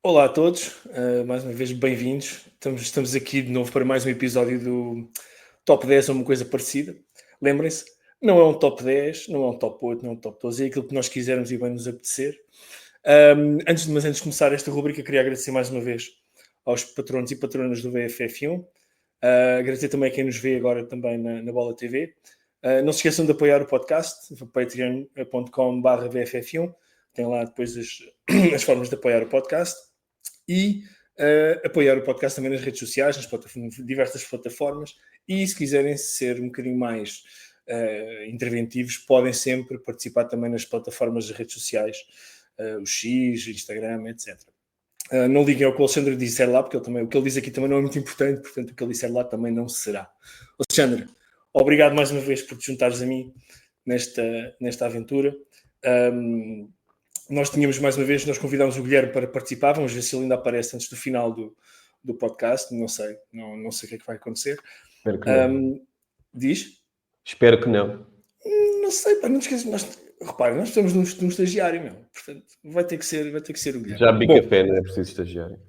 Olá a todos, mais uma vez bem-vindos. Estamos aqui de novo para mais um episódio do Top 10 ou uma coisa parecida. Lembrem-se, não é um top 10, não é um top 8, não é um top 12, é aquilo que nós quisermos e bem nos apetecer. Antes de começar esta rubrica, queria agradecer mais uma vez aos patronos e patronas do VFF1. Agradecer também a quem nos vê agora também na Bola TV. Não se esqueçam de apoiar o podcast, patreon.com/VFF1. Tem lá depois as formas de apoiar o podcast. E apoiar o podcast também nas redes sociais, nas diversas plataformas. E se quiserem ser um bocadinho mais interventivos, podem sempre participar também nas plataformas das redes sociais, o X, Instagram, etc. Não liguem ao que o Alexandre disser lá, porque o que ele diz aqui também não é muito importante, portanto o que ele disser lá também não será. Alexandre, obrigado mais uma vez por te juntares a mim nesta aventura. Nós tínhamos mais uma vez, nós convidámos o Guilherme para participar, vamos ver se ele ainda aparece antes do final do podcast, não sei o que é que vai acontecer. Espero que não. Diz? Espero que não. Não sei, pá, não te esqueças, repare, nós precisamos de um estagiário, meu, portanto vai ter que ser o Guilherme. Já bebi café, não é preciso estagiário.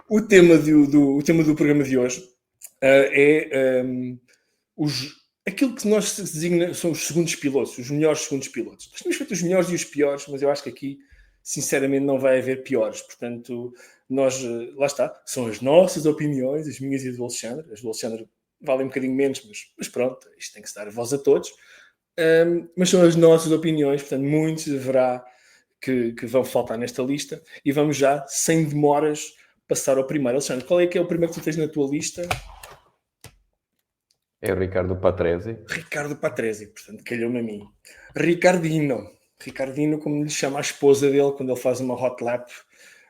O tema do programa de hoje é aquilo que nós designamos são os segundos pilotos, os melhores segundos pilotos. Nós temos feito os melhores e os piores, mas eu acho que aqui, sinceramente, não vai haver piores. Portanto, lá está, são as nossas opiniões, as minhas e as do Alexandre. As do Alexandre valem um bocadinho menos, mas pronto, isto tem que se dar a voz a todos. Mas são as nossas opiniões, portanto, muitos haverá que vão faltar nesta lista. E vamos já, sem demoras, passar ao primeiro. Alexandre, qual é que é o primeiro que tu tens na tua lista? É o Ricardo Patrese. Ricardo Patrese, portanto, calhou-me a mim. Ricardino, como lhe chama a esposa dele quando ele faz uma hot lap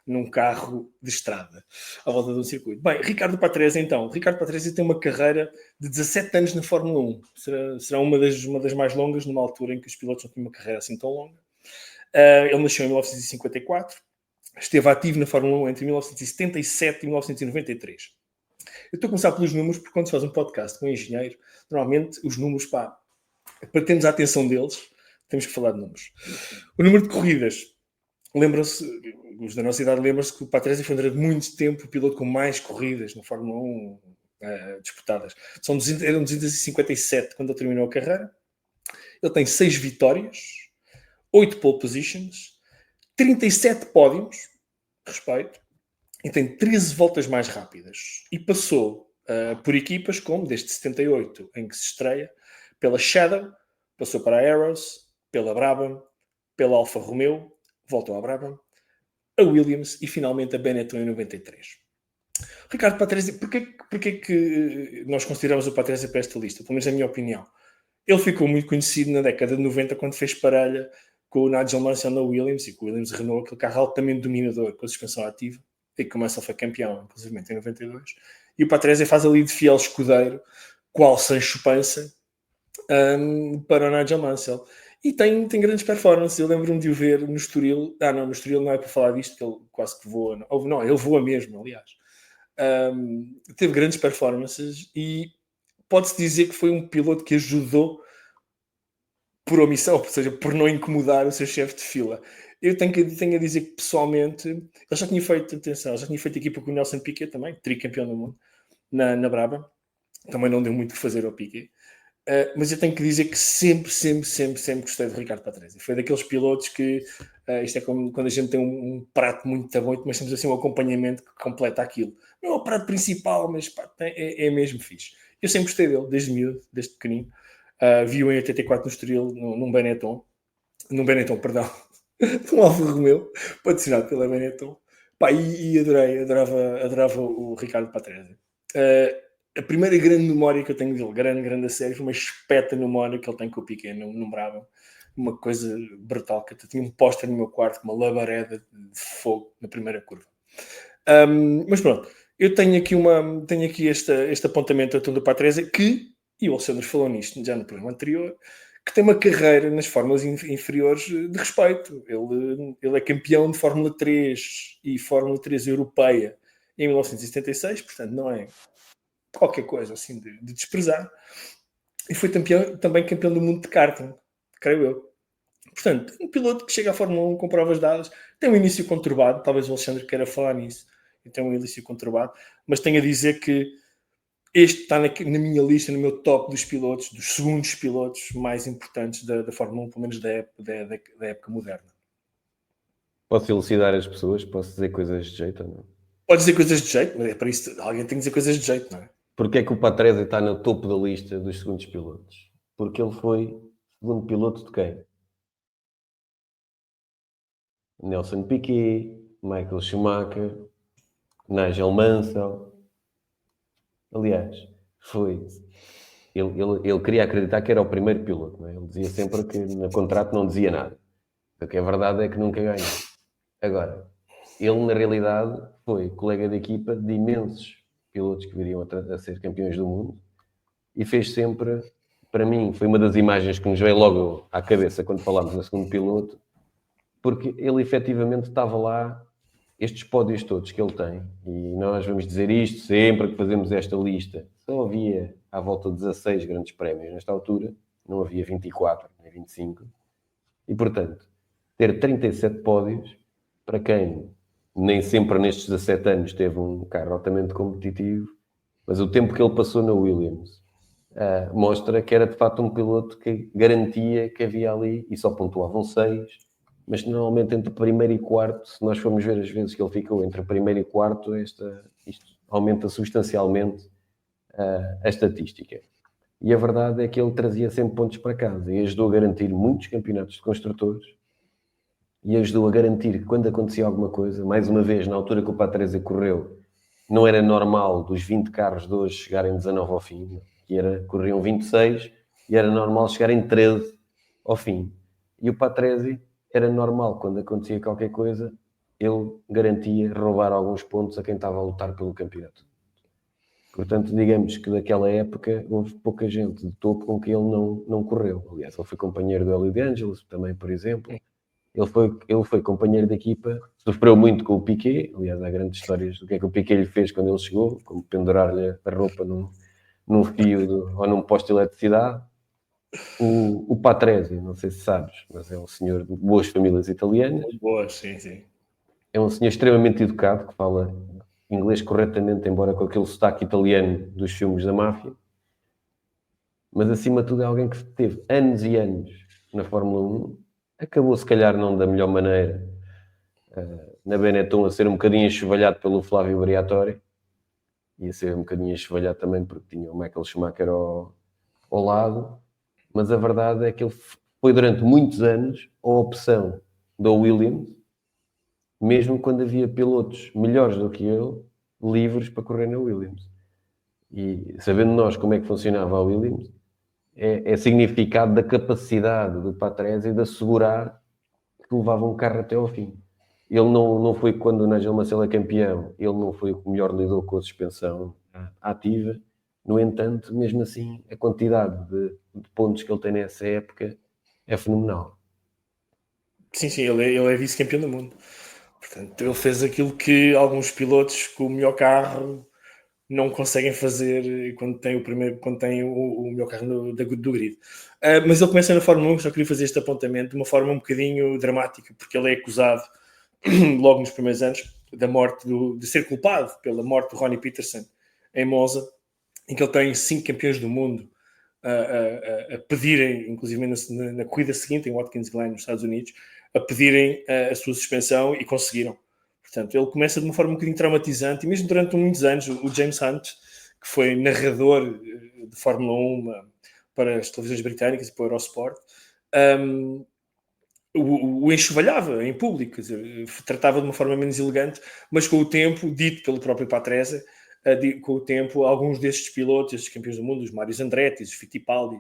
num carro de estrada, à volta de um circuito. Bem, Ricardo Patrese, então. Ricardo Patrese tem uma carreira de 17 anos na Fórmula 1. Será uma das mais longas, numa altura em que os pilotos não tinham uma carreira assim tão longa. Ele nasceu em 1954. Esteve ativo na Fórmula 1 entre 1977 e 1993. Eu estou a começar pelos números, porque quando se faz um podcast com um engenheiro, normalmente os números, para termos a atenção deles, temos que falar de números. O número de corridas, lembram-se, os da nossa idade lembram-se que o Patrese foi durante muito tempo o piloto com mais corridas na Fórmula 1 disputadas. Eram 257 quando ele terminou a carreira. Ele tem 6 vitórias, 8 pole positions, 37 pódios, respeito, e tem 13 voltas mais rápidas. E passou por equipas como, desde 78, em que se estreia, pela Shadow, passou para a Arrows, pela Brabham, pela Alfa Romeo, voltou à Brabham, a Williams e finalmente a Benetton em 93. Ricardo Patrese, porquê que nós consideramos o Patrese para esta lista? Pelo menos na minha opinião. Ele ficou muito conhecido na década de 90 quando fez parelha com o Nigel Mansell na Williams e com o Williams Renault, aquele carro altamente dominador com a suspensão ativa, e que o Mansell foi campeão, inclusive em 92. E o Patrese faz ali de fiel escudeiro, qual Sancho Panza, para o Nigel Mansell. E tem grandes performances. Eu lembro-me de o ver no Estoril. No Estoril não é para falar disto, que ele quase que voa. Não, ele voa mesmo, aliás. Teve grandes performances e pode-se dizer que foi um piloto que ajudou por omissão, ou seja, por não incomodar o seu chefe de fila. Eu tenho a dizer que, pessoalmente, ele já tinha feito equipa com o Nelson Piquet também, tricampeão do mundo, na Brabham. Também não deu muito o que fazer ao Piquet. Mas eu tenho que dizer que sempre gostei de Ricardo Patrese. Foi daqueles pilotos que, isto é como quando a gente tem um prato muito bom, mas temos assim um acompanhamento que completa aquilo. Não é o prato principal, mas é mesmo fixe. Eu sempre gostei dele, desde miúdo, desde pequenino. Vi-o em 84 no Estoril, num Benetton, perdão, num Alfa Romeo, patrocinado pela Benetton. E adorava o Ricardo Patrese. A primeira grande memória que eu tenho dele, grande a sério, foi uma espeta memória que ele tem com o Piquet no Brabham. Uma coisa brutal, que eu tinha um póster no meu quarto com uma labareda de fogo na primeira curva. Mas pronto, eu tenho aqui este apontamento do Patrese que, e o Alexandre falou nisto já no programa anterior, que tem uma carreira nas fórmulas inferiores de respeito. Ele é campeão de Fórmula 3 e Fórmula 3 europeia em 1976, portanto não é qualquer coisa assim de desprezar. E foi também campeão do mundo de karting, creio eu. Portanto, um piloto que chega à Fórmula 1 com provas dadas, tem um início conturbado, talvez o Alexandre queira falar nisso, e tem um início conturbado, mas tenho a dizer que este está na minha lista, no meu top dos pilotos, dos segundos pilotos mais importantes da Fórmula 1, pelo menos da época moderna. Posso elucidar as pessoas? Posso dizer coisas de jeito ou não? Pode dizer coisas de jeito, mas é para isso alguém tem que dizer coisas de jeito, não é? Porquê é que o Patrese está no topo da lista dos segundos pilotos? Porque ele foi segundo piloto de quem? Nelson Piquet, Michael Schumacher, Nigel Mansell. Aliás, foi... Ele queria acreditar que era o primeiro piloto, não é? Ele dizia sempre que no contrato não dizia nada. O que é verdade é que nunca ganhou. Agora, ele na realidade foi colega de equipa de imensos pilotos que viriam a ser campeões do mundo e fez sempre, para mim, foi uma das imagens que nos veio logo à cabeça quando falámos no segundo piloto, porque ele efetivamente estava lá, estes pódios todos que ele tem, e nós vamos dizer isto sempre que fazemos esta lista, só havia à volta de 16 grandes prémios nesta altura, não havia 24 nem 25, e portanto, ter 37 pódios, para quem nem sempre nestes 17 anos teve um carro altamente competitivo, mas o tempo que ele passou na Williams mostra que era de facto um piloto que garantia que havia ali, e só pontuavam 6, mas normalmente entre primeiro e quarto, se nós formos ver as vezes que ele ficou entre primeiro e quarto, isto aumenta substancialmente a estatística. E a verdade é que ele trazia sempre pontos para casa e ajudou a garantir muitos campeonatos de construtores e ajudou a garantir que quando acontecia alguma coisa, mais uma vez, na altura que o Patrese correu, não era normal dos 20 carros de hoje chegarem 19 ao fim, corriam 26 e era normal chegarem 13 ao fim. E o Patrese era normal, quando acontecia qualquer coisa, ele garantia roubar alguns pontos a quem estava a lutar pelo campeonato. Portanto, digamos que daquela época houve pouca gente de topo com que ele não correu. Aliás, ele foi companheiro do Hélio de Angelis, também, por exemplo. Ele foi companheiro de equipa, sofreu muito com o Piquet. Aliás, há grandes histórias do que é que o Piquet lhe fez quando ele chegou, como pendurar-lhe a roupa num fio ou num poste de eletricidade. O Patrese, não sei se sabes, mas é um senhor de boas famílias italianas. Boas, sim, sim. É um senhor extremamente educado, que fala inglês corretamente, embora com aquele sotaque italiano dos filmes da máfia. Mas, acima de tudo, é alguém que teve anos e anos na Fórmula 1. Acabou, se calhar, não da melhor maneira, na Benetton, a ser um bocadinho enxovalhado pelo Flávio Briatore. Ia ser um bocadinho enxovalhado também, porque tinha o Michael Schumacher ao lado. Mas a verdade é que ele foi, durante muitos anos, a opção da Williams, mesmo quando havia pilotos melhores do que ele, livres para correr na Williams. E sabendo nós como é que funcionava a Williams, é significado da capacidade do Patrese de assegurar que levava um carro até ao fim. Ele não foi, quando o Nigel Mansell é campeão, ele não foi o que melhor lidou com a suspensão ativa. No entanto, mesmo assim, a quantidade de pontos que ele tem nessa época é fenomenal. Sim, ele é vice-campeão do mundo. Portanto, ele fez aquilo que alguns pilotos com o melhor carro não conseguem fazer quando tem o melhor carro do grid. Mas ele começa na Fórmula 1, só queria fazer este apontamento de uma forma um bocadinho dramática, porque ele é acusado logo nos primeiros anos da morte de ser culpado pela morte de Ronnie Peterson em Monza, em que ele tem 5 campeões do mundo a pedirem, inclusive na corrida seguinte em Watkins Glen, nos Estados Unidos, a pedirem a sua suspensão, e conseguiram. Portanto, ele começa de uma forma um bocadinho traumatizante, e mesmo durante muitos anos o James Hunt, que foi narrador de Fórmula 1 para as televisões britânicas e para o Eurosport, o enxovalhava em público, quer dizer, tratava de uma forma menos elegante, mas com o tempo, dito pelo próprio Patrese, com o tempo, alguns destes pilotos, estes campeões do mundo, os Marios Andretti, os Fittipaldi,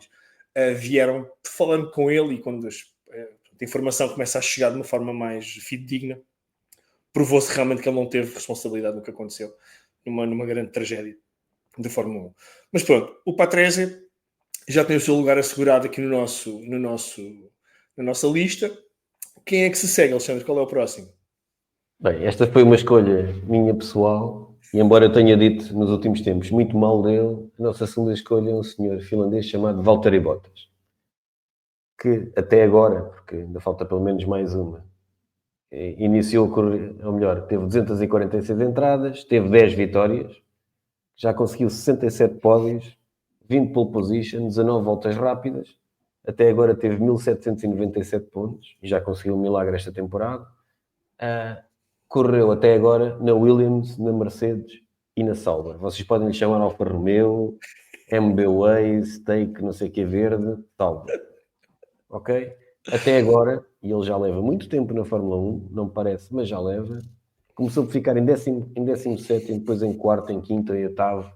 vieram falando com ele, e quando a informação começa a chegar de uma forma mais fidedigna, provou-se realmente que ele não teve responsabilidade no que aconteceu, numa grande tragédia da Fórmula 1. Mas pronto, o Patrese já tem o seu lugar assegurado aqui na nossa lista. Quem é que se segue, Alexandre? Qual é o próximo? Bem, esta foi uma escolha minha pessoal, e embora eu tenha dito nos últimos tempos muito mal dele, a nossa segunda escolha é um senhor finlandês chamado Valtteri Bottas. que até agora, porque ainda falta pelo menos mais uma, iniciou a correr, ou melhor, teve 246 entradas, teve 10 vitórias, já conseguiu 67 pódios, 20 pole position, 19 voltas rápidas, até agora teve 1797 pontos, e já conseguiu um milagre esta temporada. Correu até agora na Williams, na Mercedes e na Sauber. Vocês podem lhe chamar Alfa Romeo, MB Waze, Take, não sei o que verde, Sauber. Ok? Até agora, e ele já leva muito tempo na Fórmula 1, não me parece, mas já leva. Começou por ficar em 17º, depois em 4º, em 5º, em 8º,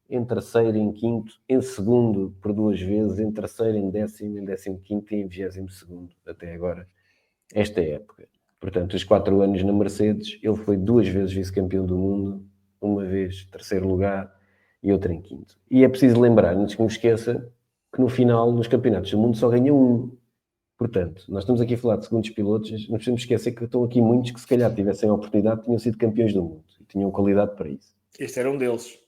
em 3º, em 5º, em 2º por 2 vezes, em 3º, em 10º, em 15º e em 22º até agora, esta época. Portanto, os 4 anos na Mercedes, ele foi 2 vezes vice-campeão do mundo, uma vez 3º lugar e outra em 5º. E é preciso lembrar, antes que me esqueça, que no final, nos campeonatos do mundo, só ganha um. Portanto, nós estamos aqui a falar de segundos pilotos, não podemos esquecer que estão aqui muitos que se calhar tivessem a oportunidade, tinham sido campeões do mundo e tinham qualidade para isso. Este era um deles.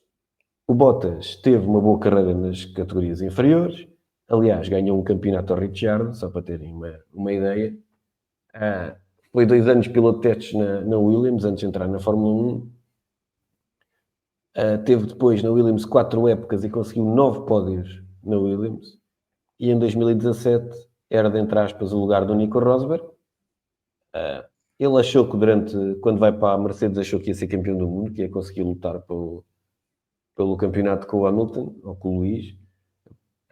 O Bottas teve uma boa carreira nas categorias inferiores, aliás, ganhou um campeonato ao Ricciardo, só para terem uma ideia. Foi 2 anos piloto de testes na Williams, antes de entrar na Fórmula 1. Teve depois na Williams 4 épocas e conseguiu 9 pódios na Williams. E em 2017 era, de entre aspas, o lugar do Nico Rosberg. Ele achou que quando vai para a Mercedes, achou que ia ser campeão do mundo, que ia conseguir lutar pelo campeonato com o Hamilton, ou com o Lewis.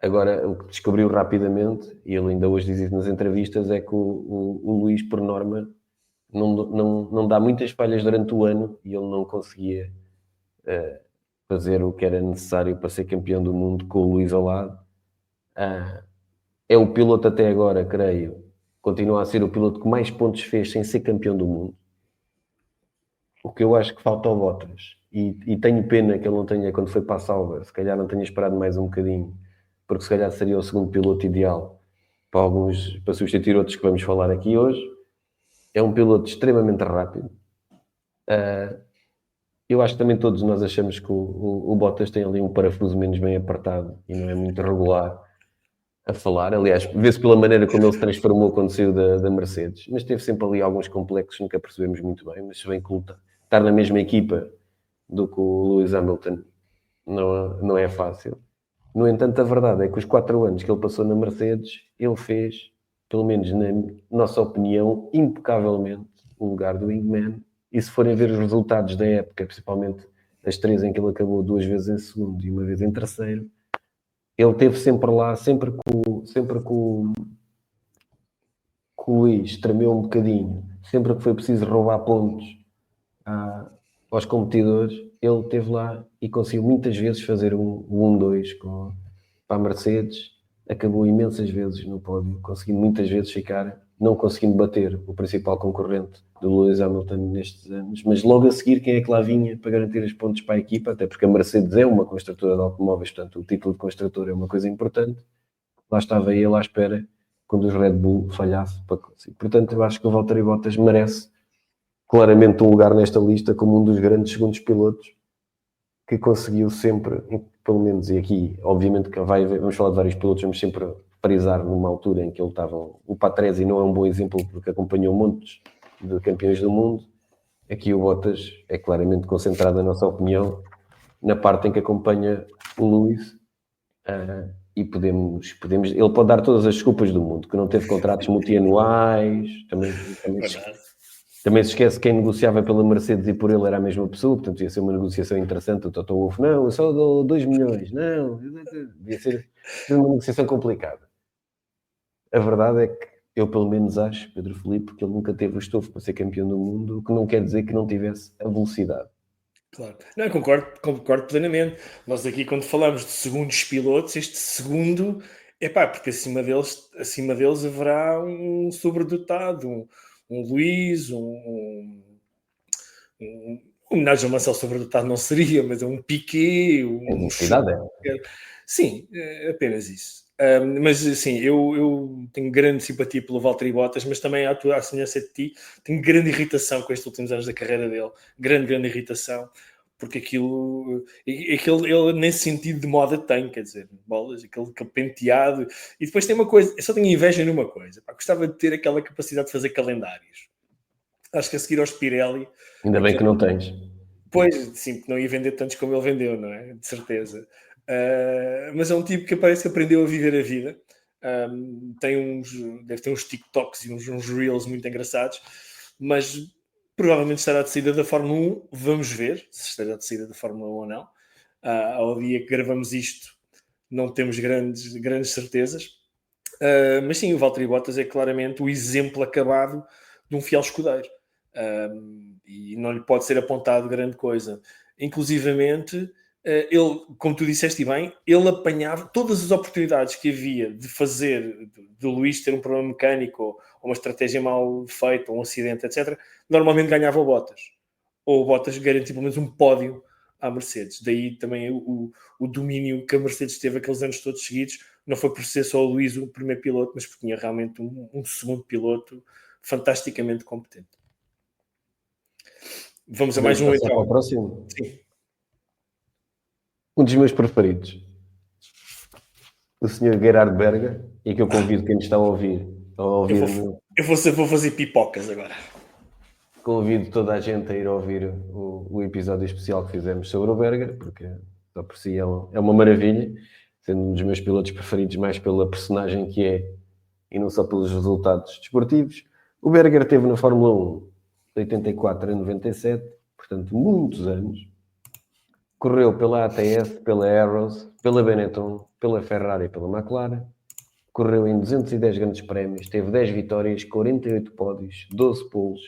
Agora, o que descobriu rapidamente, e ele ainda hoje diz isso nas entrevistas, é que o Lewis, por norma, não dá muitas falhas durante o ano e ele não conseguia fazer o que era necessário para ser campeão do mundo com o Lewis ao lado. É o piloto até agora, creio, continua a ser o piloto que mais pontos fez sem ser campeão do mundo. O que eu acho que falta ao Bottas. E tenho pena que ele não tenha, quando foi para a Sauber, se calhar não tenha esperado mais um bocadinho, porque se calhar seria o segundo piloto ideal para substituir outros que vamos falar aqui hoje. É um piloto extremamente rápido. Eu acho que também todos nós achamos que o Bottas tem ali um parafuso menos bem apertado e não é muito regular a falar. Aliás, vê-se pela maneira como ele se transformou quando saiu da Mercedes. Mas teve sempre ali alguns complexos, nunca percebemos muito bem. Mas se bem que estar na mesma equipa do que o Lewis Hamilton não é fácil. No entanto, a verdade é que os 4 anos que ele passou na Mercedes, ele fez, pelo menos na nossa opinião, impecavelmente o lugar do wingman. E se forem ver os resultados da época, principalmente as 3 em que ele acabou 2 vezes em segundo e uma vez em terceiro, ele esteve sempre lá, sempre que o Luís tremeu um bocadinho, sempre que foi preciso roubar pontos aos competidores, ele esteve lá e conseguiu muitas vezes fazer um 1-2 para a Mercedes, acabou imensas vezes no pódio, conseguindo muitas vezes ficar, não conseguindo bater o principal concorrente do Lewis Hamilton nestes anos, mas logo a seguir quem é que lá vinha para garantir os pontos para a equipa, até porque a Mercedes é uma construtora de automóveis, portanto o título de construtor é uma coisa importante. Lá estava ele à espera quando os Red Bull falhasse para conseguir. Portanto, eu acho que o Valtteri Bottas merece claramente um lugar nesta lista como um dos grandes segundos pilotos que conseguiu sempre, pelo menos, e aqui, obviamente que vamos falar de vários pilotos, vamos sempre frisar numa altura em que ele estava, o Patrese não é um bom exemplo porque acompanhou montes de campeões do mundo. Aqui o Bottas é claramente concentrado, na nossa opinião, na parte em que acompanha o Lewis, e ele pode dar todas as desculpas do mundo, que não teve contratos multianuais, também se esquece quem negociava pela Mercedes e por ele era a mesma pessoa, portanto ia ser uma negociação interessante. O Toto Wolff, não, eu só dou 2 milhões, não, devia ser uma negociação complicada. A verdade é que eu pelo menos acho, Pedro Filipe, que ele nunca teve o estofo para ser campeão do mundo, o que não quer dizer que não tivesse a velocidade. Claro. Não, concordo plenamente. Nós aqui, quando falamos de segundos pilotos, este segundo, porque acima deles haverá um sobredotado, um Luís, um Nigel Mansell sobredotado não seria, mas é um Piquet, um Schumacher. Sim, apenas isso. Mas assim, eu tenho grande simpatia pelo Valtteri Bottas, mas também à semelhança de ti, tenho grande irritação com estes últimos anos da carreira dele, grande irritação, porque aquilo ele nesse sentido de moda tem, quer dizer, bolas, aquele penteado, e depois tem uma coisa, eu só tenho inveja numa coisa, pá, gostava de ter aquela capacidade de fazer calendários. Acho que a seguir aos Pirelli... Ainda bem que não tens. Pois, sim, porque não ia vender tantos como ele vendeu, não é? De certeza. Mas é um tipo que parece que aprendeu a viver a vida. Deve ter uns TikToks e uns Reels muito engraçados, mas provavelmente estará de saída da Fórmula 1. Vamos ver se estará de saída da Fórmula 1 ou não. Ao dia que gravamos isto, não temos grandes certezas. Mas sim, o Valtteri Bottas é claramente o exemplo acabado de um fiel escudeiro. E não lhe pode ser apontado grande coisa. Inclusivamente, ele, como tu disseste bem, ele apanhava todas as oportunidades que havia de fazer, do Luís ter um problema mecânico, ou uma estratégia mal feita, ou um acidente, etc. Normalmente ganhava o Bottas. Ou o Bottas garantia pelo menos um pódio à Mercedes. Daí também o domínio que a Mercedes teve aqueles anos todos seguidos. Não foi por ser só o Luís o primeiro piloto, mas porque tinha realmente um segundo piloto fantasticamente competente. Vamos a mais um então. Para o próximo. Sim. Um dos meus preferidos. O Sr. Gerhard Berger, e que eu convido quem está a ouvir. Eu vou fazer pipocas agora. Convido toda a gente a ir ouvir o episódio especial que fizemos sobre o Berger, porque só por si é uma maravilha, sendo um dos meus pilotos preferidos mais pela personagem que é e não só pelos resultados desportivos. O Berger esteve na Fórmula 1 de 84 a 97, portanto muitos anos. Correu pela ATS, pela Arrows, pela Benetton, pela Ferrari e pela McLaren. Correu em 210 grandes prémios, teve 10 vitórias, 48 pódios, 12 poles,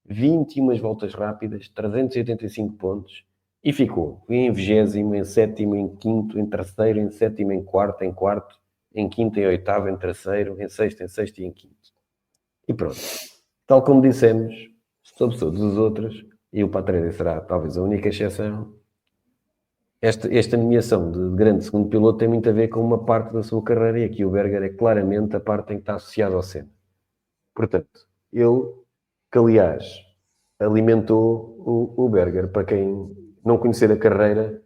21 voltas rápidas, 385 pontos e ficou em 20º, em 7º, em 5º, em 3º, em 7º, em 4º, em 4º, em 5º, em 8º, em 3º, em 6º, em 6º e em 5º. E pronto. Tal como dissemos, sobre todos os outros, e o Patrese será talvez a única exceção, esta nomeação de grande segundo piloto tem muito a ver com uma parte da sua carreira, e aqui o Berger é claramente a parte em que está associado ao Senna. Portanto, ele, que aliás alimentou o Berger, para quem não conhecer a carreira,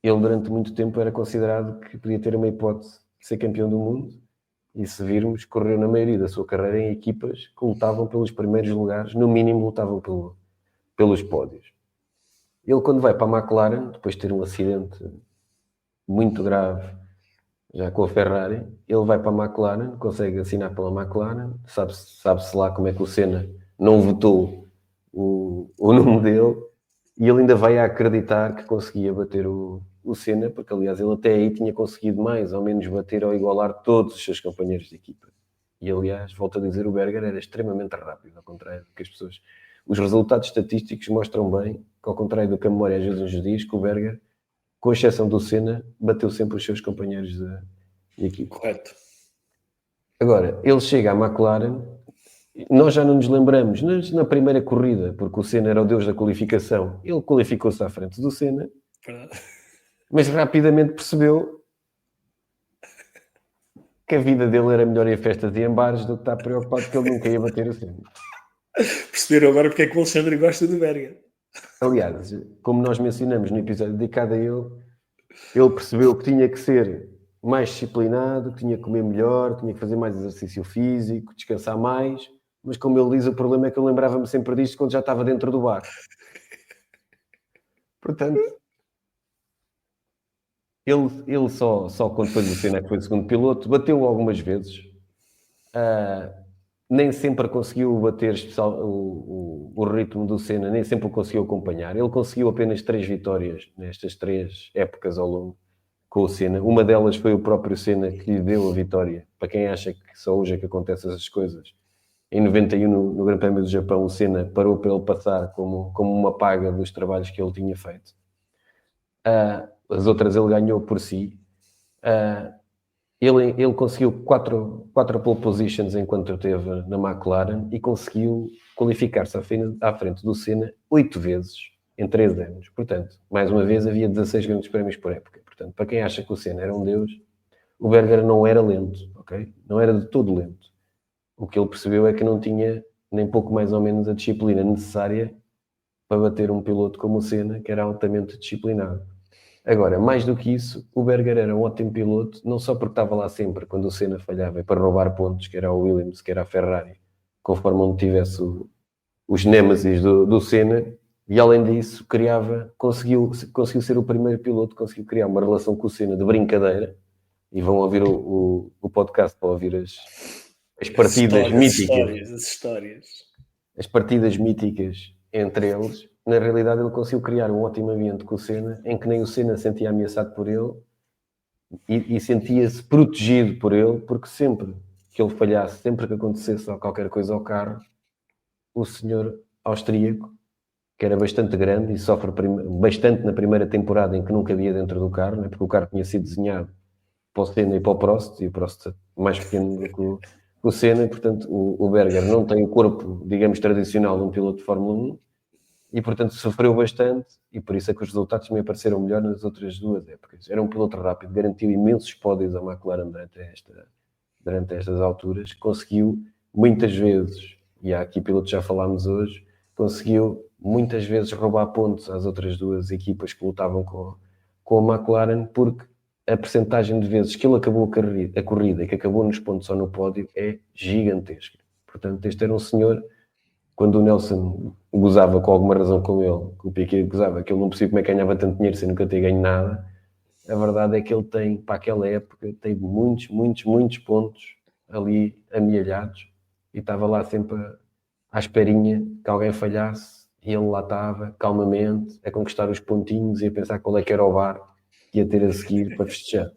ele durante muito tempo era considerado que podia ter uma hipótese de ser campeão do mundo, e se virmos, correu na maioria da sua carreira em equipas que lutavam pelos primeiros lugares, no mínimo lutavam pelos pódios. Ele, quando vai para a McLaren, depois de ter um acidente muito grave já com a Ferrari, ele vai para a McLaren, consegue assinar pela McLaren, sabe-se lá como é que o Senna não votou o nome dele, e ele ainda vai a acreditar que conseguia bater o Senna, porque aliás ele até aí tinha conseguido mais ou menos bater ou igualar todos os seus companheiros de equipa. E aliás, volto a dizer, o Berger era extremamente rápido, ao contrário do que as pessoas... Os resultados estatísticos mostram bem que, ao contrário do que a memória às vezes nos diz, que o Berger, com exceção do Senna, bateu sempre os seus companheiros de equipa. Correto. Agora, ele chega à McLaren, nós já não nos lembramos, na primeira corrida, porque o Senna era o deus da qualificação, ele qualificou-se à frente do Senna, mas rapidamente percebeu que a vida dele era melhor em festas e em bares do que estar preocupado que ele nunca ia bater o Senna. Perceberam agora porque é que o Alexandre gosta do Berger. Aliás, como nós mencionamos no episódio dedicado a ele percebeu que tinha que ser mais disciplinado, que tinha que comer melhor, que tinha que fazer mais exercício físico, descansar mais, mas como ele diz, o problema é que eu lembrava-me sempre disto quando já estava dentro do bar. Portanto, ele só quando foi do Senna, que foi o segundo piloto, bateu algumas vezes. Nem sempre conseguiu bater o ritmo do Senna, nem sempre o conseguiu acompanhar. Ele conseguiu apenas 3 vitórias nestas 3 épocas ao longo com o Senna. Uma delas foi o próprio Senna que lhe deu a vitória. Para quem acha que só hoje é que acontecem essas coisas, em 91, no Grande Prémio do Japão, o Senna parou para ele passar como uma paga dos trabalhos que ele tinha feito. As outras ele ganhou por si. Ele conseguiu 4 pole positions enquanto esteve na McLaren e conseguiu qualificar-se à frente do Senna 8 vezes em 3 anos. Portanto, mais uma vez, havia 16 grandes prémios por época. Portanto, para quem acha que o Senna era um deus, o Berger não era lento, ok? Não era de todo lento. O que ele percebeu é que não tinha nem pouco mais ou menos a disciplina necessária para bater um piloto como o Senna, que era altamente disciplinado. Agora, mais do que isso, o Berger era um ótimo piloto, não só porque estava lá sempre quando o Senna falhava para roubar pontos, que era o Williams, que era a Ferrari, conforme onde tivesse os némesis do Senna, e além disso, conseguiu ser o primeiro piloto, conseguiu criar uma relação com o Senna de brincadeira, e vão ouvir o podcast para ouvir as partidas míticas. As histórias. As partidas míticas entre eles. Na realidade, ele conseguiu criar um ótimo ambiente com o Senna, em que nem o Senna se sentia ameaçado por ele e sentia-se protegido por ele, porque sempre que ele falhasse, sempre que acontecesse qualquer coisa ao carro, o senhor austríaco, que era bastante grande e sofre bastante na primeira temporada em que nunca havia dentro do carro, né? Porque o carro tinha sido desenhado para o Senna e para o Prost, e o Prost mais pequeno do que o Senna, e portanto o Berger não tem o corpo, digamos, tradicional de um piloto de Fórmula 1, e portanto sofreu bastante, e por isso é que os resultados também apareceram melhor nas outras duas épocas. Era um piloto rápido, garantiu imensos pódios à McLaren durante estas alturas, conseguiu muitas vezes, e há aqui pilotos que já falámos hoje, conseguiu muitas vezes roubar pontos às outras duas equipas que lutavam com a McLaren, porque a percentagem de vezes que ele acabou a corrida e que acabou nos pontos ou no pódio é gigantesca. Portanto, este era um senhor, quando o Nelson gozava com alguma razão com ele, que o Piquet gozava, que ele não percebia como é que ganhava tanto dinheiro sem nunca ter ganho nada, a verdade é que ele tem, para aquela época, tem muitos pontos ali amealhados, e estava lá sempre à esperinha que alguém falhasse, e ele lá estava, calmamente, a conquistar os pontinhos e a pensar qual é que era o bar que ia ter a seguir para festejar.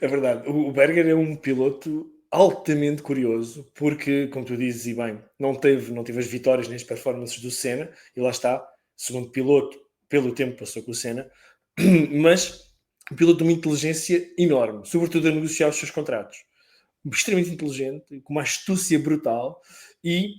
É verdade. O Berger é um piloto altamente curioso, porque, como tu dizes, e bem, não teve as vitórias nem as performances do Senna, e lá está, segundo piloto, pelo tempo que passou com o Senna, mas um piloto de uma inteligência enorme, sobretudo a negociar os seus contratos. Extremamente inteligente, com uma astúcia brutal e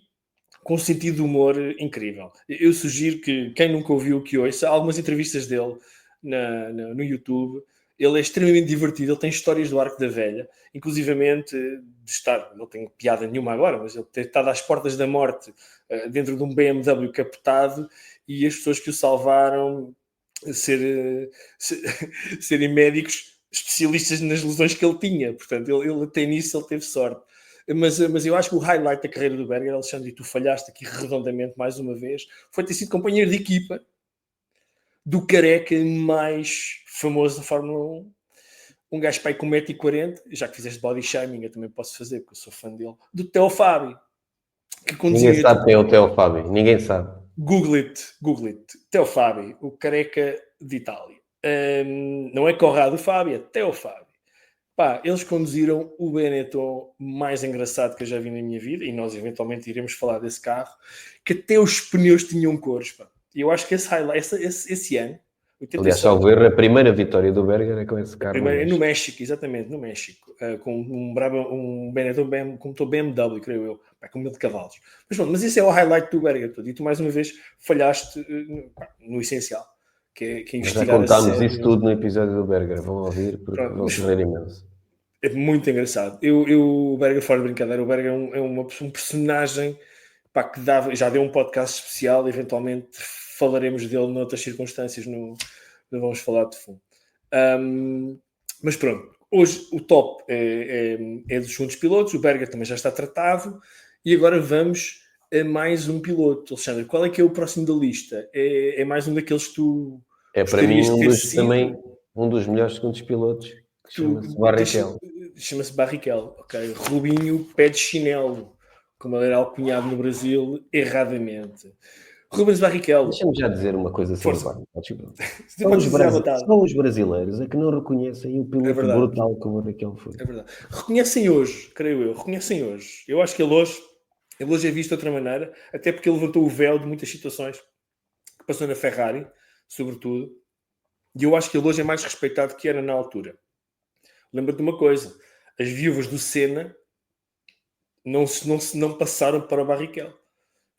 com um sentido de humor incrível. Eu sugiro que quem nunca ouviu que ouça, há algumas entrevistas dele no YouTube. Ele é extremamente divertido, ele tem histórias do Arco da Velha, inclusivamente de estar, não tem piada nenhuma agora, mas ele ter estado às portas da morte dentro de um BMW capotado, e as pessoas que o salvaram serem médicos especialistas nas lesões que ele tinha. Portanto, ele até nisso ele teve sorte. Mas eu acho que o highlight da carreira do Berger, Alexandre, e tu falhaste aqui redondamente mais uma vez, foi ter sido companheiro de equipa do careca mais famoso da Fórmula 1. Um gajo pai com 1,40m, já que fizeste body shaming, eu também posso fazer, porque eu sou fã dele, do Teo Fábio. Ninguém sabe quem é o Teo Fábio, ninguém sabe. Google it. Teo Fábio, o careca de Itália. Não é Corrado Fábio, é Teo Fábio. Pá, eles conduziram o Benetton mais engraçado que eu já vi na minha vida, e nós eventualmente iremos falar desse carro, que até os pneus tinham cores. Pá. E eu acho que esse highlight, esse ano, aliás, salvo erro, a primeira vitória do Berger é com esse carro. No México, exatamente, no México, com um Benetton com motor BMW, creio eu, com 1000 cavalos. Mas esse é o highlight do Berger todo, e tu mais uma vez falhaste no essencial. Que é já contámos isso tudo no episódio do Berger, vão ouvir porque vão sofrer imenso. É muito engraçado. O Berger, fora de brincadeira, o Berger é um personagem que já deu um podcast especial, eventualmente falaremos dele noutras circunstâncias, não vamos falar de fundo. Mas pronto, hoje o top é dos segundos pilotos, o Berger também já está tratado, e agora vamos a mais um piloto. Alexandre, qual é que é o próximo da lista? É mais um daqueles que tu gostarias de ter sido? Também um dos melhores segundos pilotos, que chama-se Barrichello. Chama-se Barrichello, ok. Rubinho pé de chinelo, como ele era alcunhado no Brasil, erradamente. Rubens Barrichello. Deixa-me já dizer uma coisa sobre o Barrichello. São os brasileiros a que não reconhecem o piloto brutal que o Barrichello foi. É verdade. Reconhecem hoje, creio eu. Reconhecem hoje. Eu acho que ele hoje é visto de outra maneira, até porque ele levantou o véu de muitas situações que passou na Ferrari, sobretudo. E eu acho que ele hoje é mais respeitado que era na altura. Lembra-te de uma coisa. As viúvas do Senna não passaram para o Barrichello,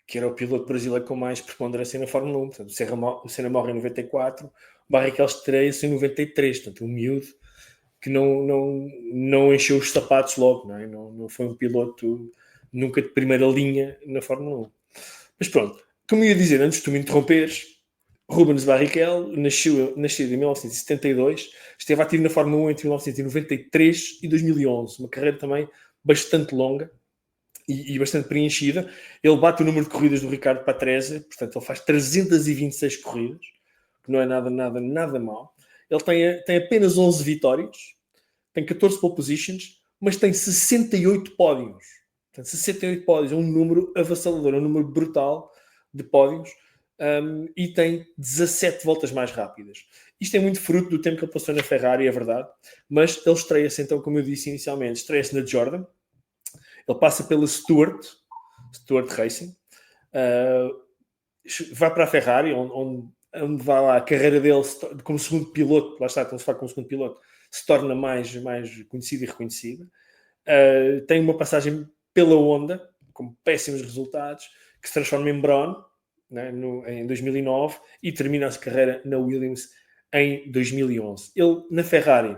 que era o piloto brasileiro com mais preponderância na Fórmula 1. Portanto, o Senna morre em 94, o Barrichello estreia-se em 93. Portanto, um miúdo que não encheu os sapatos logo. Não foi um piloto nunca de primeira linha na Fórmula 1. Mas pronto, Como eu ia dizer, antes de tu me interromperes, Rubens Barrichello nasceu em 1972, esteve ativo na Fórmula 1 entre 1993 e 2011, uma carreira também bastante longa e bastante preenchida. Ele bate o número de corridas do Ricardo Patrese, portanto ele faz 326 corridas, que não é nada mal. Ele tem apenas 11 vitórias, tem 14 pole positions, mas tem 68 pódios. Portanto, 68 pódios é um número avassalador, é um número brutal de pódios, e tem 17 voltas mais rápidas. Isto é muito fruto do tempo que ele passou na Ferrari, é verdade, mas ele estreia-se, então, como eu disse inicialmente, estreia-se na Jordan, ele passa pela Stewart Racing, vai para a Ferrari, onde vai lá a carreira dele como segundo piloto, lá está, então se fala como segundo piloto, se torna mais conhecida e reconhecida. Tem uma passagem pela Honda, com péssimos resultados, que se transforma em Braun, né, em 2009, e termina a sua carreira na Williams em 2011. Ele, na Ferrari,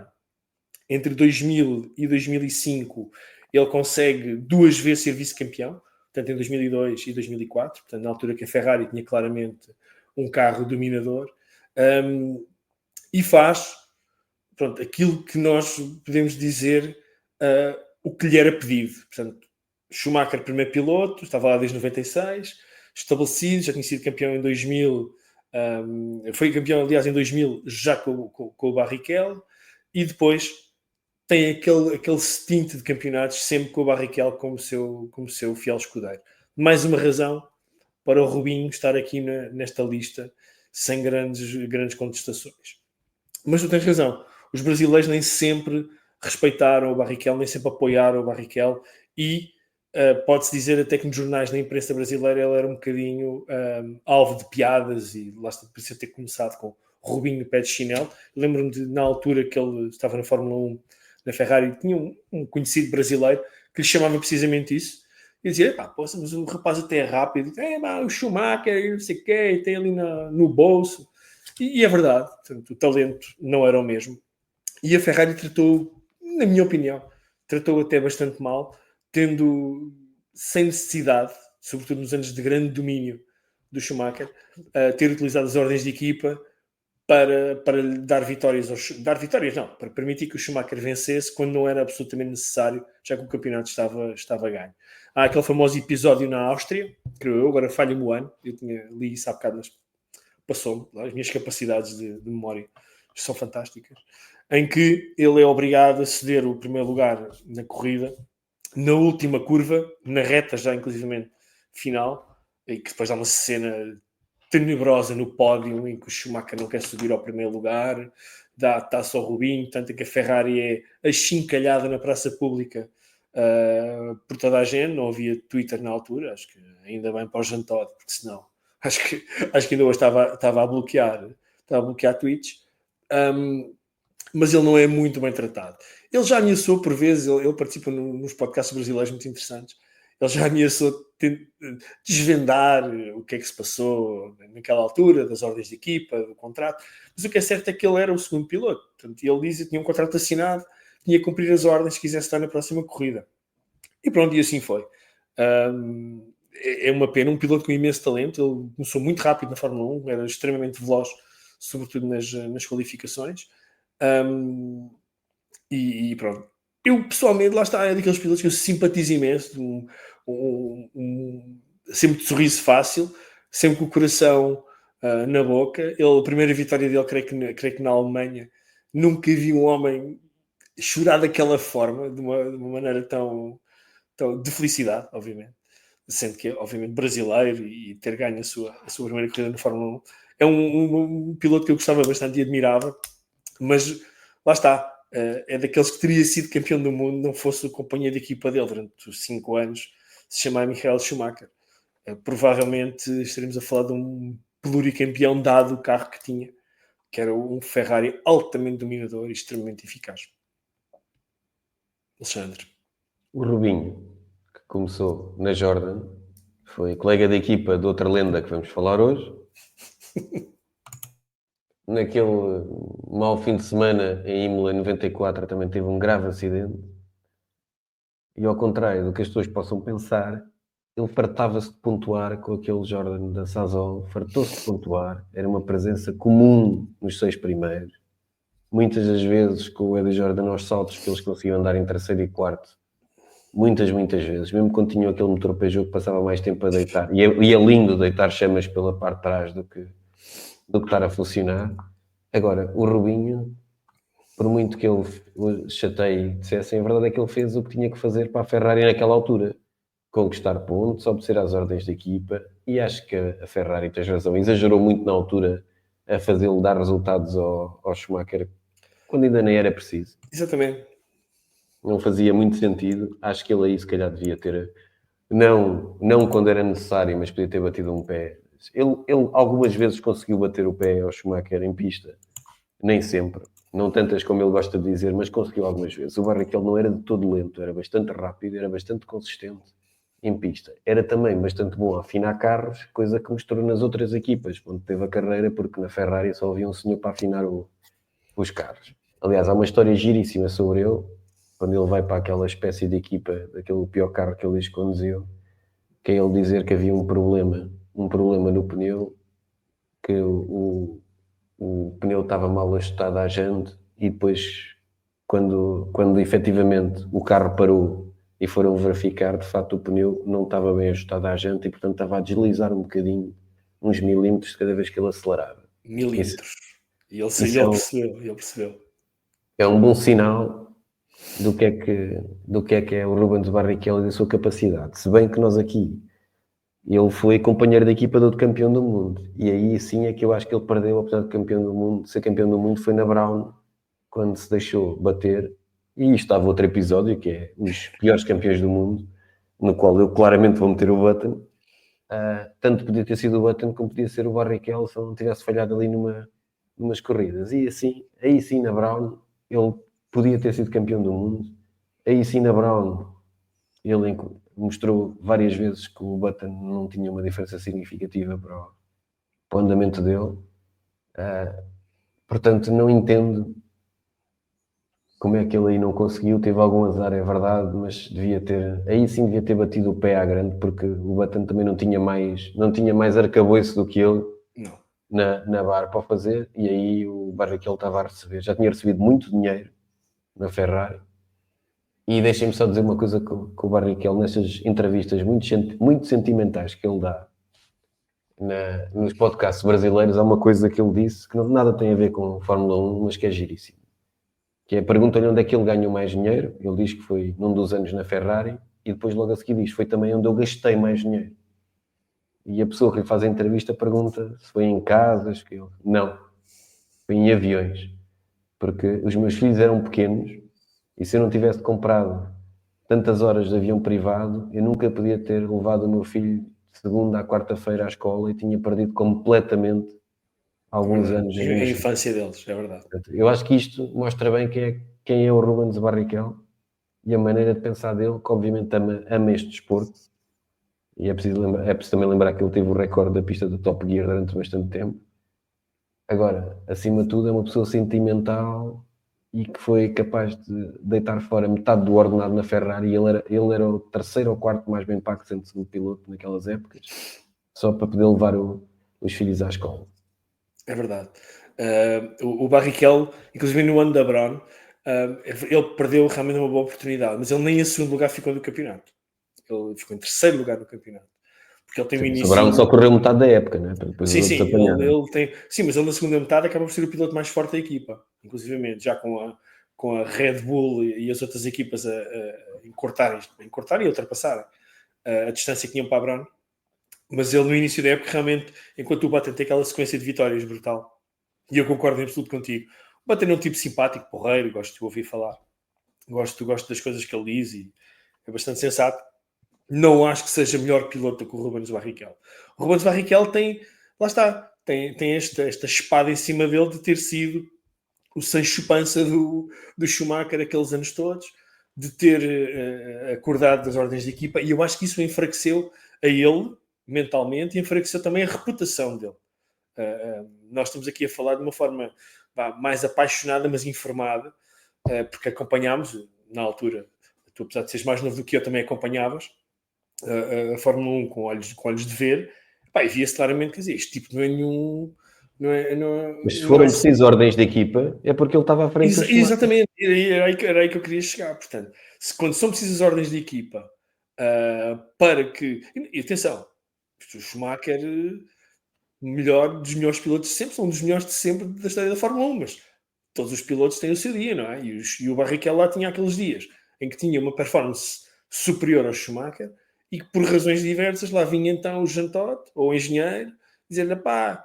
entre 2000 e 2005, ele consegue 2 vezes ser vice-campeão, portanto em 2002 e 2004, portanto na altura que a Ferrari tinha claramente um carro dominador, e faz, pronto, aquilo que nós podemos dizer o que lhe era pedido. Portanto, Schumacher, primeiro piloto, estava lá desde 96, estabelecido, já tinha sido campeão em 2000, foi campeão, aliás, em 2000, já com o Barrichello, e depois tem aquele stint de campeonatos sempre com o Barrichello como seu fiel escudeiro. Mais uma razão para o Rubinho estar aqui nesta lista sem grandes contestações. Mas tu tens razão, os brasileiros nem sempre respeitaram o Barrichello, nem sempre apoiaram o Barrichello, e pode-se dizer até que nos jornais da imprensa brasileira ele era um bocadinho alvo de piadas, e lá está, por isso ter começado com Rubinho pé de chinelo. Lembro-me na altura que ele estava na Fórmula 1, na Ferrari, tinha um conhecido brasileiro que lhe chamava precisamente isso, e dizia, mas o rapaz até é rápido, o Schumacher, não sei o quê, tem ali no bolso, e é verdade, portanto, o talento não era o mesmo. E a Ferrari tratou, na minha opinião, tratou até bastante mal, tendo, sem necessidade, sobretudo nos anos de grande domínio do Schumacher, ter utilizado as ordens de equipa para lhe dar vitórias, para permitir que o Schumacher vencesse quando não era absolutamente necessário, já que o campeonato estava ganho. Há aquele famoso episódio na Áustria, creio eu, agora falha-me o ano, eu li isso há bocado, mas passou-me, as minhas capacidades de memória são fantásticas, em que ele é obrigado a ceder o primeiro lugar na corrida, na última curva, na reta já inclusivamente final, e que depois há uma cena tenebrosa no pódio em que o Schumacher não quer subir ao primeiro lugar, dá taça ao Rubinho, tanto que a Ferrari é achincalhada na praça pública por toda a gente. Não havia Twitter na altura, acho que ainda bem para o Jantode, porque senão acho que ainda hoje estava a bloquear tweets. Mas ele não é muito bem tratado. Ele já ameaçou por vezes, ele participa nos podcasts brasileiros muito interessantes, ele já ameaçou desvendar o que é que se passou naquela altura, das ordens de equipa, do contrato, mas o que é certo é que ele era o segundo piloto. Portanto, ele dizia que tinha um contrato assinado, tinha que cumprir as ordens se quisesse estar na próxima corrida. E pronto, e assim foi. É uma pena, um piloto com imenso talento, ele começou muito rápido na Fórmula 1, era extremamente veloz, sobretudo nas qualificações. E pronto. Eu pessoalmente, lá está, é daqueles pilotos que eu simpatizo imenso, sempre de sorriso fácil, sempre com o coração na boca. A primeira vitória dele, creio que na Alemanha, nunca vi um homem chorar daquela forma, de uma maneira tão de felicidade, obviamente, sendo que é obviamente brasileiro e ter ganho a sua primeira corrida na Fórmula 1. É um piloto que eu gostava bastante e admirava, mas lá está, é daqueles que teria sido campeão do mundo não fosse o companheiro de equipa dele durante os 5 anos, se chamar Michael Schumacher. Provavelmente estaremos a falar de um pluricampeão, dado o carro que tinha, que era um Ferrari altamente dominador e extremamente eficaz. Alexandre. O Rubinho, que começou na Jordan, foi colega de equipa de outra lenda que vamos falar hoje. Naquele mau fim de semana em Imola, em 94, também teve um grave acidente. E ao contrário do que as pessoas possam pensar, ele fartava-se de pontuar com aquele Jordan da Sazol, fartou-se de pontuar, era uma presença comum nos 6 primeiros. Muitas das vezes com o Eddie Jordan aos saltos que eles conseguiam andar em terceiro e quarto. Muitas vezes, mesmo quando tinham aquele motor Peugeot que passava mais tempo a deitar, e é lindo deitar chamas pela parte de trás do que estar a funcionar. Agora, o Rubinho, por muito que ele o chateie e dissessem, a verdade é que ele fez o que tinha que fazer para a Ferrari naquela altura, conquistar pontos, obedecer às ordens da equipa, e acho que a Ferrari, tens razão, exagerou muito na altura a fazê-lo dar resultados ao Schumacher, quando ainda nem era preciso. Exatamente. Não fazia muito sentido. Acho que ele aí se calhar devia ter, não quando era necessário, mas podia ter batido um pé. Ele algumas vezes conseguiu bater o pé ao Schumacher em pista, nem sempre, não tantas como ele gosta de dizer, mas conseguiu algumas vezes. O Barrichello não era de todo lento, era bastante rápido, era bastante consistente em pista. Era também bastante bom a afinar carros, coisa que mostrou nas outras equipas, onde teve a carreira, porque na Ferrari só havia um senhor para afinar os carros. Aliás, há uma história giríssima sobre ele, quando ele vai para aquela espécie de equipa, daquele pior carro que ele diz que conduziu, que é ele dizer que havia um problema no pneu, que o pneu estava mal ajustado à jante, e depois, quando efetivamente o carro parou e foram verificar, de facto o pneu não estava bem ajustado à jante e portanto estava a deslizar um bocadinho, uns milímetros de cada vez que ele acelerava. Milímetros. E ele percebeu. É um bom sinal do que é o Rubens Barrichello e da sua capacidade. Se bem que nós aqui, ele foi companheiro da equipa do outro campeão do mundo, e aí sim é que eu acho que ele perdeu, apesar de campeão do mundo, ser campeão do mundo, foi na Brown, quando se deixou bater, e estava outro episódio, que é os piores campeões do mundo, no qual eu claramente vou meter o Button. Tanto podia ter sido o Button como podia ser o Barrichello se ele não tivesse falhado ali numas corridas. E assim, aí sim na Brown, ele podia ter sido campeão do mundo. Aí sim na Brown, ele mostrou várias vezes que o Button não tinha uma diferença significativa para o andamento dele. Portanto, não entendo como é que ele aí não conseguiu. Teve algum azar, é verdade, mas aí sim devia ter batido o pé à grande, porque o Button também não tinha mais arcabouço do que ele Não. na barra para fazer, e aí o Barrichello estava a receber. Já tinha recebido muito dinheiro na Ferrari. E deixem-me só dizer uma coisa com o Barrichello, nessas entrevistas muito sentimentais que ele dá nos podcasts brasileiros, há uma coisa que ele disse que nada tem a ver com Fórmula 1, mas que é giríssimo. Que é, pergunta-lhe onde é que ele ganhou mais dinheiro. Ele diz que foi num dos anos na Ferrari, e depois logo a seguir diz, foi também onde eu gastei mais dinheiro. E a pessoa que lhe faz a entrevista pergunta se foi em casas, não, foi em aviões. Porque os meus filhos eram pequenos, e se eu não tivesse comprado tantas horas de avião privado, eu nunca podia ter levado o meu filho de segunda à quarta-feira à escola, e tinha perdido completamente alguns anos a infância deles, é verdade. Eu acho que isto mostra bem quem é o Rubens Barrichello e a maneira de pensar dele, que obviamente ama este desporto. E é preciso também lembrar que ele teve o recorde da pista do Top Gear durante bastante tempo. Agora, acima de tudo, é uma pessoa sentimental e que foi capaz de deitar fora metade do ordenado na Ferrari. Ele era o terceiro ou quarto mais bem pago sendo segundo piloto naquelas épocas, só para poder levar os filhos à escola. É verdade. O Barrichello, inclusive no ano da Brown, ele perdeu realmente uma boa oportunidade, mas ele nem em segundo lugar ficou no campeonato. Ele ficou em terceiro lugar no campeonato. Porque ele tem um início... O Brown só correu metade da época, né? Sim, ele tem... Sim, mas ele na segunda metade acaba por ser o piloto mais forte da equipa, inclusivamente, já com a Red Bull e as outras equipas a encurtarem e ultrapassarem a distância que tinham para a Brown. Mas ele no início da época, realmente, enquanto o Button tem aquela sequência de vitórias brutal, e eu concordo em absoluto contigo, o Button é um tipo simpático, porreiro, gosto de ouvir falar, gosto das coisas que ele diz e é bastante sensato. Não acho que seja melhor piloto do que o Rubens Barrichello. O Rubens Barrichello tem esta espada em cima dele de ter sido o Sancho Panza do Schumacher aqueles anos todos, de ter acordado das ordens de equipa, e eu acho que isso enfraqueceu a ele mentalmente e enfraqueceu também a reputação dele. Nós estamos aqui a falar de uma forma mais apaixonada, mas informada, porque acompanhámos na altura. Tu, apesar de seres mais novo do que eu, também acompanhavas, a Fórmula 1 com olhos de ver, pá, e via-se claramente, quer dizer, este tipo não é nenhum. Mas se Não é, foram precisas ordens de equipa, é porque ele estava à frente do Schumacher. exatamente, era aí que eu queria chegar. Portanto, quando são precisas ordens de equipa para que. E atenção, o Schumacher, melhor dos melhores pilotos de sempre, são um dos melhores de sempre da história da Fórmula 1, mas todos os pilotos têm o seu dia, não é? E o Barrichello lá tinha aqueles dias em que tinha uma performance superior ao Schumacher e que por razões diversas lá vinha então o Jantote ou o engenheiro dizer-lhe pá,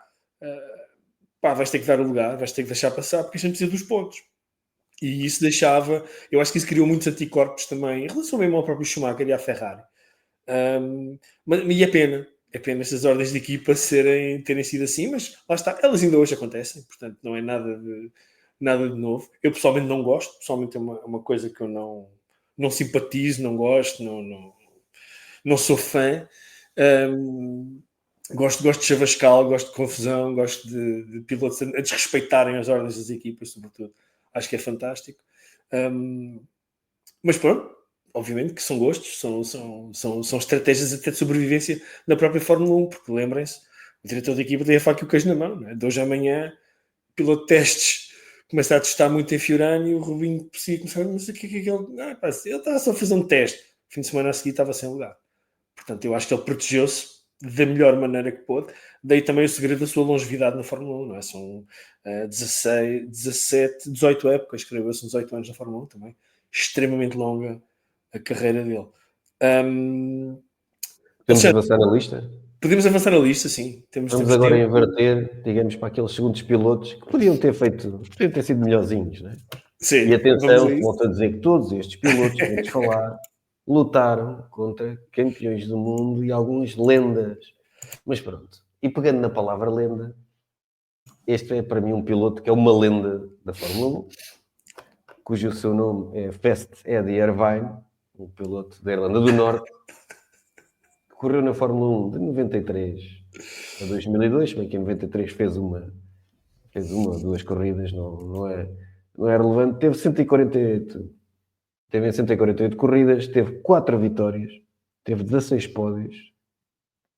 vais ter que dar o lugar, vais ter que deixar passar porque a gente precisa dos pontos. E isso deixava, eu acho que isso criou muitos anticorpos também em relação mesmo ao próprio Schumacher e à Ferrari. E é pena estas ordens de equipa terem sido assim, mas lá está, elas ainda hoje acontecem, portanto não é nada de novo. Eu pessoalmente não gosto, pessoalmente é uma coisa que eu não simpatizo, não gosto, não sou fã. Gosto de chavascal, gosto de confusão, gosto de pilotos a desrespeitarem as ordens das equipas, sobretudo. Acho que é fantástico. Mas pronto, obviamente que são gostos, são estratégias até de sobrevivência na própria Fórmula 1, porque lembrem-se, o diretor da equipa tem a faca e o queijo na mão, não é? De hoje à manhã, piloto de testes começa a testar muito em Fiorano e o Rubinho por si começa a não sei o que é que ele. Ele estava só a fazer um teste. Fim de semana a seguir estava sem lugar. Portanto, eu acho que ele protegeu-se da melhor maneira que pôde. Daí também o segredo da sua longevidade na Fórmula 1, não é? São 16, 17, 18 épocas, escreveu-se 18 anos na Fórmula 1 também. Extremamente longa a carreira dele. Podemos avançar na lista? Podemos avançar na lista, sim. Vamos Temos agora tempo. inverter, digamos, para aqueles segundos pilotos que podiam ter sido melhorzinhos, não é? Sim, E vamos a atenção, isso. volto a dizer que todos estes pilotos que vamos falar lutaram contra campeões do mundo e algumas lendas. Mas pronto, e pegando na palavra lenda, este é para mim um piloto que é uma lenda da Fórmula 1, cujo seu nome é Fast Eddie Irvine, um piloto da Irlanda do Norte, que correu na Fórmula 1 de 93 a 2002, bem que em 93 fez uma ou duas corridas, não é relevante. Teve 148 Teve em 148 corridas, teve 4 vitórias, teve 16 pódios,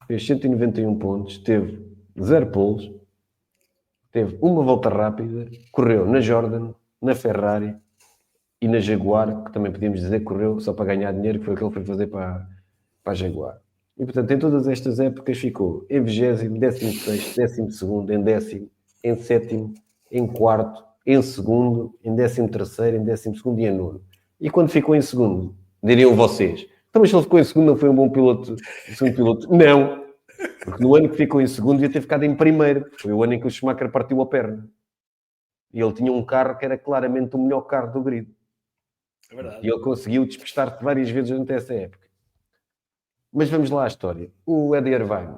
fez 191 pontos, teve 0 poles, teve uma volta rápida, correu na Jordan, na Ferrari e na Jaguar, que também podíamos dizer que correu só para ganhar dinheiro, que foi o que ele foi fazer para a Jaguar. E, portanto, em todas estas épocas ficou em 20º, 16º, 12º, em 10º, em 7º, em 4º, em 2º, em 13º, em 12º e em 9º. E quando ficou em segundo, diriam vocês, então, mas se ele ficou em segundo, não foi um bom piloto, segundo piloto? Não, porque no ano que ficou em segundo devia ter ficado em primeiro. Foi o ano em que o Schumacher partiu a perna. E ele tinha um carro que era claramente o melhor carro do grid. É verdade. E ele conseguiu despistar-se várias vezes durante essa época. Mas vamos lá à história. O Eddie Irvine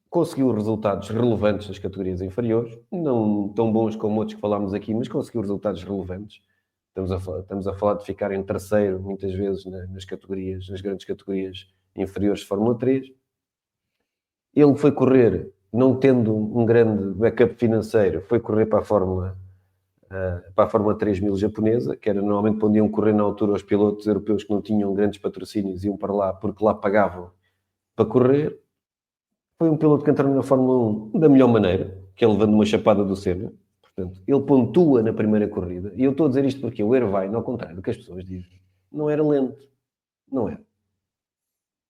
conseguiu resultados relevantes nas categorias inferiores, não tão bons como outros que falámos aqui, mas conseguiu resultados relevantes. Estamos a falar de ficar em terceiro, muitas vezes, nas grandes categorias inferiores de Fórmula 3. Ele foi correr, não tendo um grande backup financeiro, foi correr para a Fórmula 3000 japonesa, que era normalmente para onde iam correr na altura os pilotos europeus que não tinham grandes patrocínios, iam para lá porque lá pagavam para correr. Foi um piloto que entrou na Fórmula 1 da melhor maneira, que é levando uma chapada do Senna. Portanto, ele pontua na primeira corrida. E eu estou a dizer isto porque o Irvine, ao contrário do que as pessoas dizem, não era lento. Não era.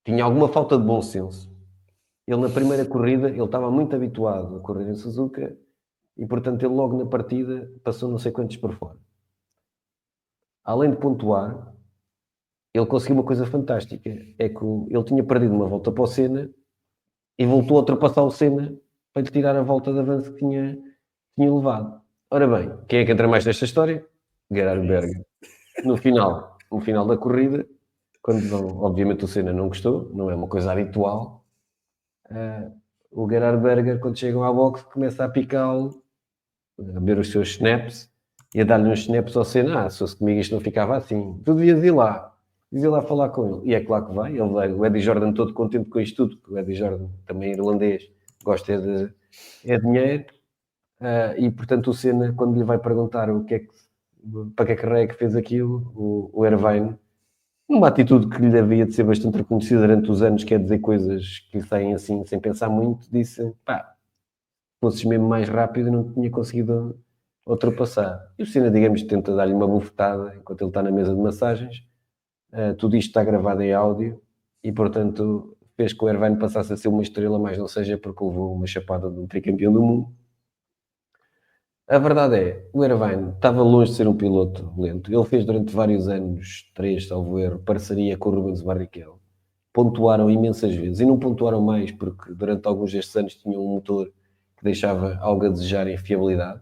Tinha alguma falta de bom senso. Ele na primeira corrida, ele estava muito habituado a correr em Suzuka e, portanto, ele logo na partida passou não sei quantos por fora. Além de pontuar, ele conseguiu uma coisa fantástica. É que ele tinha perdido uma volta para o Senna e voltou a ultrapassar o Senna para lhe tirar a volta de avanço que tinha levado. Ora bem, quem é que entra mais nesta história? Gerhard Berger. No final da corrida, quando obviamente o Senna não gostou, não é uma coisa habitual, o Gerhard Berger, quando chegam à boxe, começa a picá-lo, a ver os seus snaps e a dar-lhe uns snaps ao Senna. Se fosse comigo isto não ficava assim. Tu devias ir lá falar com ele. E é claro que vai. Ele vai. O Eddie Jordan todo contente com isto tudo, porque o Eddie Jordan, também irlandês, gosta de dinheiro. E portanto o Senna, quando lhe vai perguntar para que é que fez aquilo, o Irvine Uma atitude que lhe havia de ser bastante reconhecida durante os anos, que é dizer coisas que lhe saem assim, sem pensar muito, disse, pá, se fosses mesmo mais rápido, eu não tinha conseguido ultrapassar. E o Senna, digamos, tenta dar-lhe uma bufetada enquanto ele está na mesa de massagens. Tudo isto está gravado em áudio e, portanto, fez que o Irvine passasse a ser uma estrela, mas não seja porque levou uma chapada de um tricampeão do mundo. A verdade é, o Irvine estava longe de ser um piloto lento. Ele fez durante vários anos, 3, salvo erro, parceria com o Rubens Barrichello. Pontuaram imensas vezes e não pontuaram mais porque durante alguns destes anos tinham um motor que deixava algo a desejar em fiabilidade,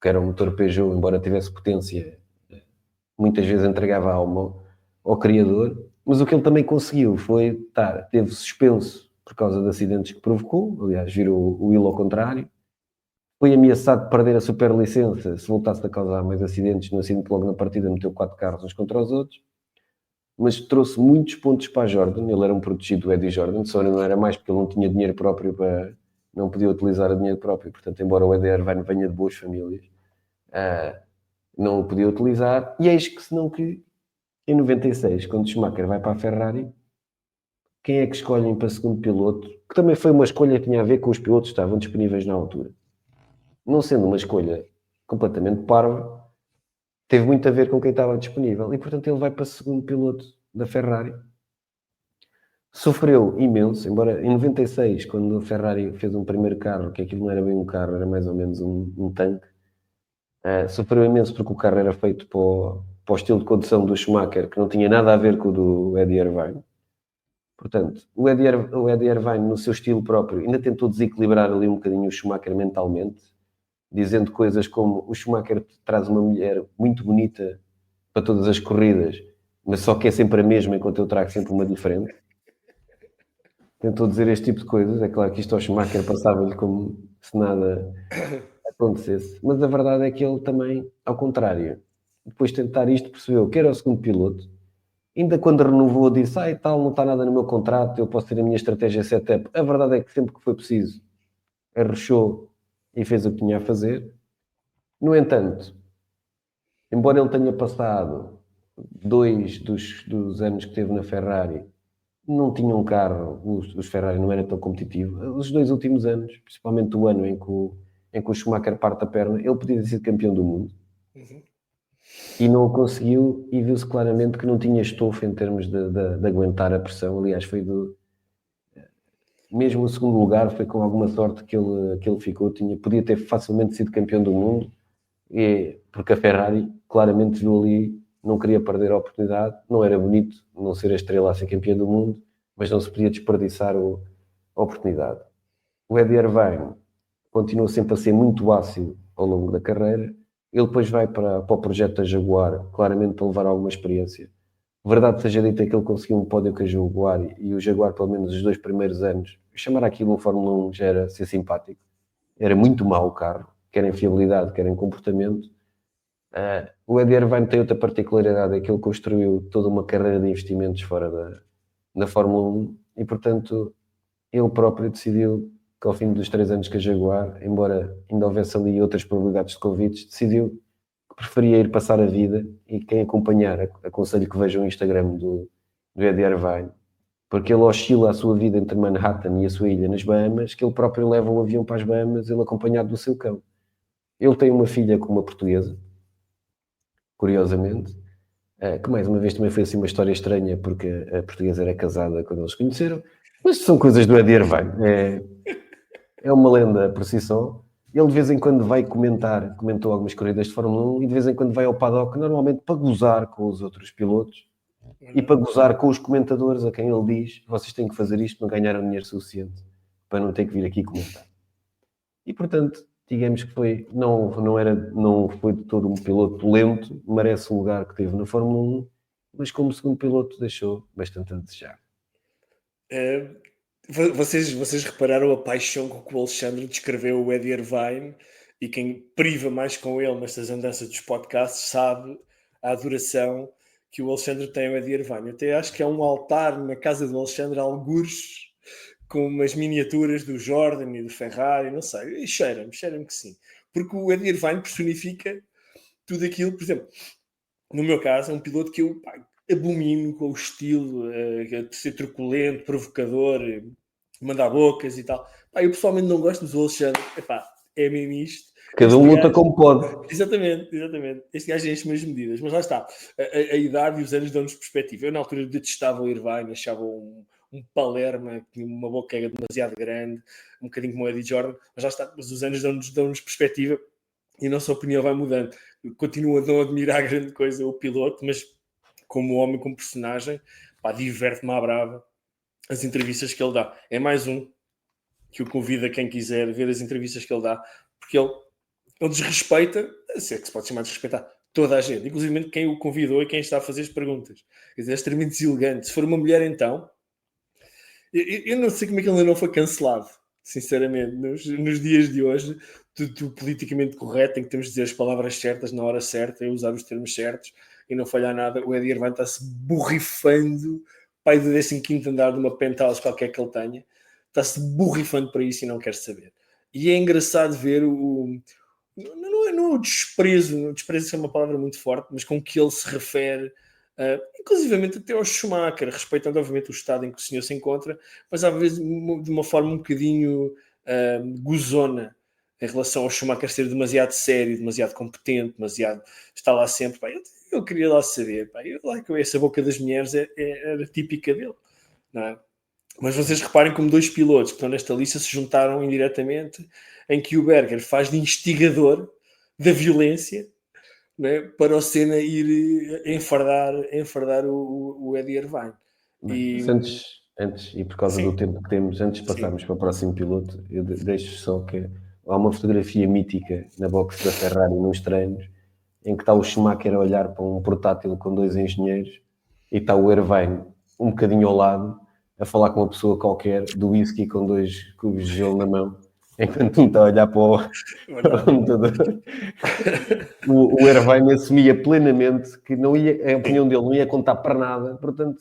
que era um motor Peugeot, embora tivesse potência, muitas vezes entregava a alma ao criador, mas o que ele também conseguiu foi, teve suspenso por causa de acidentes que provocou, aliás, virou o wheel ao contrário, foi ameaçado de perder a superlicença se voltasse a causar mais acidentes. No acidente logo na partida meteu 4 carros uns contra os outros, mas trouxe muitos pontos para a Jordan. Ele era um protegido do Eddie Jordan, só não era mais porque ele não tinha dinheiro próprio para... não podia utilizar o dinheiro próprio, portanto, embora o Eddie Irvine venha de boas famílias, não o podia utilizar, e eis que se não que em 96, quando Schumacher vai para a Ferrari, quem é que escolhem para segundo piloto? Que também foi uma escolha que tinha a ver com os pilotos que estavam disponíveis na altura. Não sendo uma escolha completamente parva, teve muito a ver com quem estava disponível. E, portanto, ele vai para segundo piloto da Ferrari. Sofreu imenso, embora em 96, quando a Ferrari fez um primeiro carro, que aquilo não era bem um carro, era mais ou menos um tanque, sofreu imenso porque o carro era feito para o estilo de condução do Schumacher, que não tinha nada a ver com o do Eddie Irvine. Portanto, o Eddie Irvine, no seu estilo próprio, ainda tentou desequilibrar ali um bocadinho o Schumacher mentalmente, dizendo coisas como o Schumacher traz uma mulher muito bonita para todas as corridas, mas só que é sempre a mesma, enquanto eu trago sempre uma diferente. Tentou dizer este tipo de coisas. É claro que isto ao Schumacher passava-lhe como se nada acontecesse. Mas a verdade é que ele também, ao contrário, depois de tentar isto, percebeu que era o segundo piloto. Ainda quando renovou, disse, e tal, não está nada no meu contrato, eu posso ter a minha estratégia setup. A verdade é que sempre que foi preciso, arrochou e fez o que tinha a fazer. No entanto, embora ele tenha passado 2 dos anos que teve na Ferrari, não tinha um carro, os Ferrari não era tão competitivo. Os 2 últimos anos, principalmente o ano em que o Schumacher parte a perna, ele podia ter sido campeão do mundo. Uhum. E não o conseguiu, e viu-se claramente que não tinha estofo em termos de aguentar a pressão. Aliás, mesmo o segundo lugar foi com alguma sorte que ele ficou. Podia ter facilmente sido campeão do mundo, porque a Ferrari claramente viu ali, não queria perder a oportunidade. Não era bonito não ser a estrela a ser campeão do mundo, mas não se podia desperdiçar a oportunidade. O Eddie Irvine continua sempre a ser muito ácido ao longo da carreira. Ele depois vai para o projeto da Jaguar, claramente para levar alguma experiência. Verdade seja dita que ele conseguiu um pódio com a Jaguar, e o Jaguar, pelo menos os 2 primeiros anos, chamar aquilo um Fórmula 1 já era ser simpático. Era muito mau o carro, quer em fiabilidade, quer em comportamento. O Eddie Irvine tem outra particularidade, é que ele construiu toda uma carreira de investimentos fora da Fórmula 1 e, portanto, ele próprio decidiu que ao fim dos 3 anos que a Jaguar, embora ainda houvesse ali outras probabilidades de convites, decidiu que preferia ir passar a vida. E quem acompanhar, aconselho que vejam o Instagram do Eddie Irvine, porque ele oscila a sua vida entre Manhattan e a sua ilha nas Bahamas, que ele próprio leva o avião para as Bahamas, ele acompanhado do seu cão. Ele tem uma filha com uma portuguesa, curiosamente, que mais uma vez também foi assim uma história estranha, porque a portuguesa era casada quando eles se conheceram, mas são coisas do Eddie Irvine. É uma lenda por si só. Ele de vez em quando vai comentou algumas corridas de Fórmula 1 e de vez em quando vai ao paddock, normalmente para gozar com os outros pilotos e para gozar com os comentadores a quem ele diz: vocês têm que fazer isto, não ganharam dinheiro suficiente para não ter que vir aqui comentar. E portanto, digamos que não foi de todo um piloto lento, merece o lugar que teve na Fórmula 1, mas como segundo piloto deixou bastante a desejar. Vocês repararam a paixão com que o Alexandre descreveu o Eddie Irvine, e quem priva mais com ele nestas andanças dos podcasts sabe a adoração que o Alexandre tem ao Eddie Irvine. Eu até acho que é um altar na casa do Alexandre, algures com umas miniaturas do Jordan e do Ferrari, não sei, e cheira-me que sim. Porque o Eddie Irvine personifica tudo aquilo, por exemplo, no meu caso, é um piloto que eu abomino com o estilo de ser truculento, provocador, mandar bocas e tal. Pá, eu pessoalmente não gosto, mas o Alexandre, epá, é mesmo isto. Cada um luta como pode. Exatamente. Este gajo enche-me as medidas, mas lá está. A idade e os anos dão-nos perspectiva. Eu, na altura, detestava o Irvine, achava um palerma, que tinha uma boca demasiado grande, um bocadinho como o Eddie Jordan, mas lá está. Mas os anos dão-nos perspectiva e a nossa opinião vai mudando. Eu continuo a não admirar grande coisa o piloto, mas como homem, como personagem, pá, diverte-me à brava as entrevistas que ele dá. É mais um que eu convido a quem quiser ver as entrevistas que ele dá, porque ele desrespeita, se é que se pode chamar de respeitar, toda a gente, inclusive quem o convidou e quem está a fazer as perguntas. Quer dizer, é extremamente deselegante. Se for uma mulher, então, eu não sei como é que ele ainda não foi cancelado, sinceramente. Nos dias de hoje, tudo politicamente correto, em que temos de dizer as palavras certas na hora certa e usar os termos certos e não falhar nada. O Eddie Irvine está-se borrifando, pai do 15º andar de uma penthouse qualquer que ele tenha, está-se borrifando para isso e não quer saber. E é engraçado ver não é o desprezo é uma palavra muito forte, mas com que ele se refere, inclusivamente até ao Schumacher, respeitando obviamente o estado em que o senhor se encontra, mas às vezes de uma forma um bocadinho gozona em relação ao Schumacher ser demasiado sério, demasiado competente, demasiado está lá sempre. Pá, eu queria lá saber, pá, essa boca das mulheres era típica dele, não é? Mas vocês reparem como dois pilotos que estão nesta lista se juntaram indiretamente, em que o Berger faz de instigador da violência, né, para o Senna ir enfardar o Eddie Irvine. Antes, e por causa do tempo que temos, antes de passarmos para o próximo piloto, eu deixo só que há uma fotografia mítica na box da Ferrari nos treinos, em que está o Schumacher a olhar para um portátil com dois engenheiros e está o Irvine um bocadinho ao lado a falar com uma pessoa qualquer do whisky com 2 cubos de gelo na mão, enquanto um está a olhar para o computador. O Irvine assumia plenamente que não ia, a opinião dele não ia contar para nada, portanto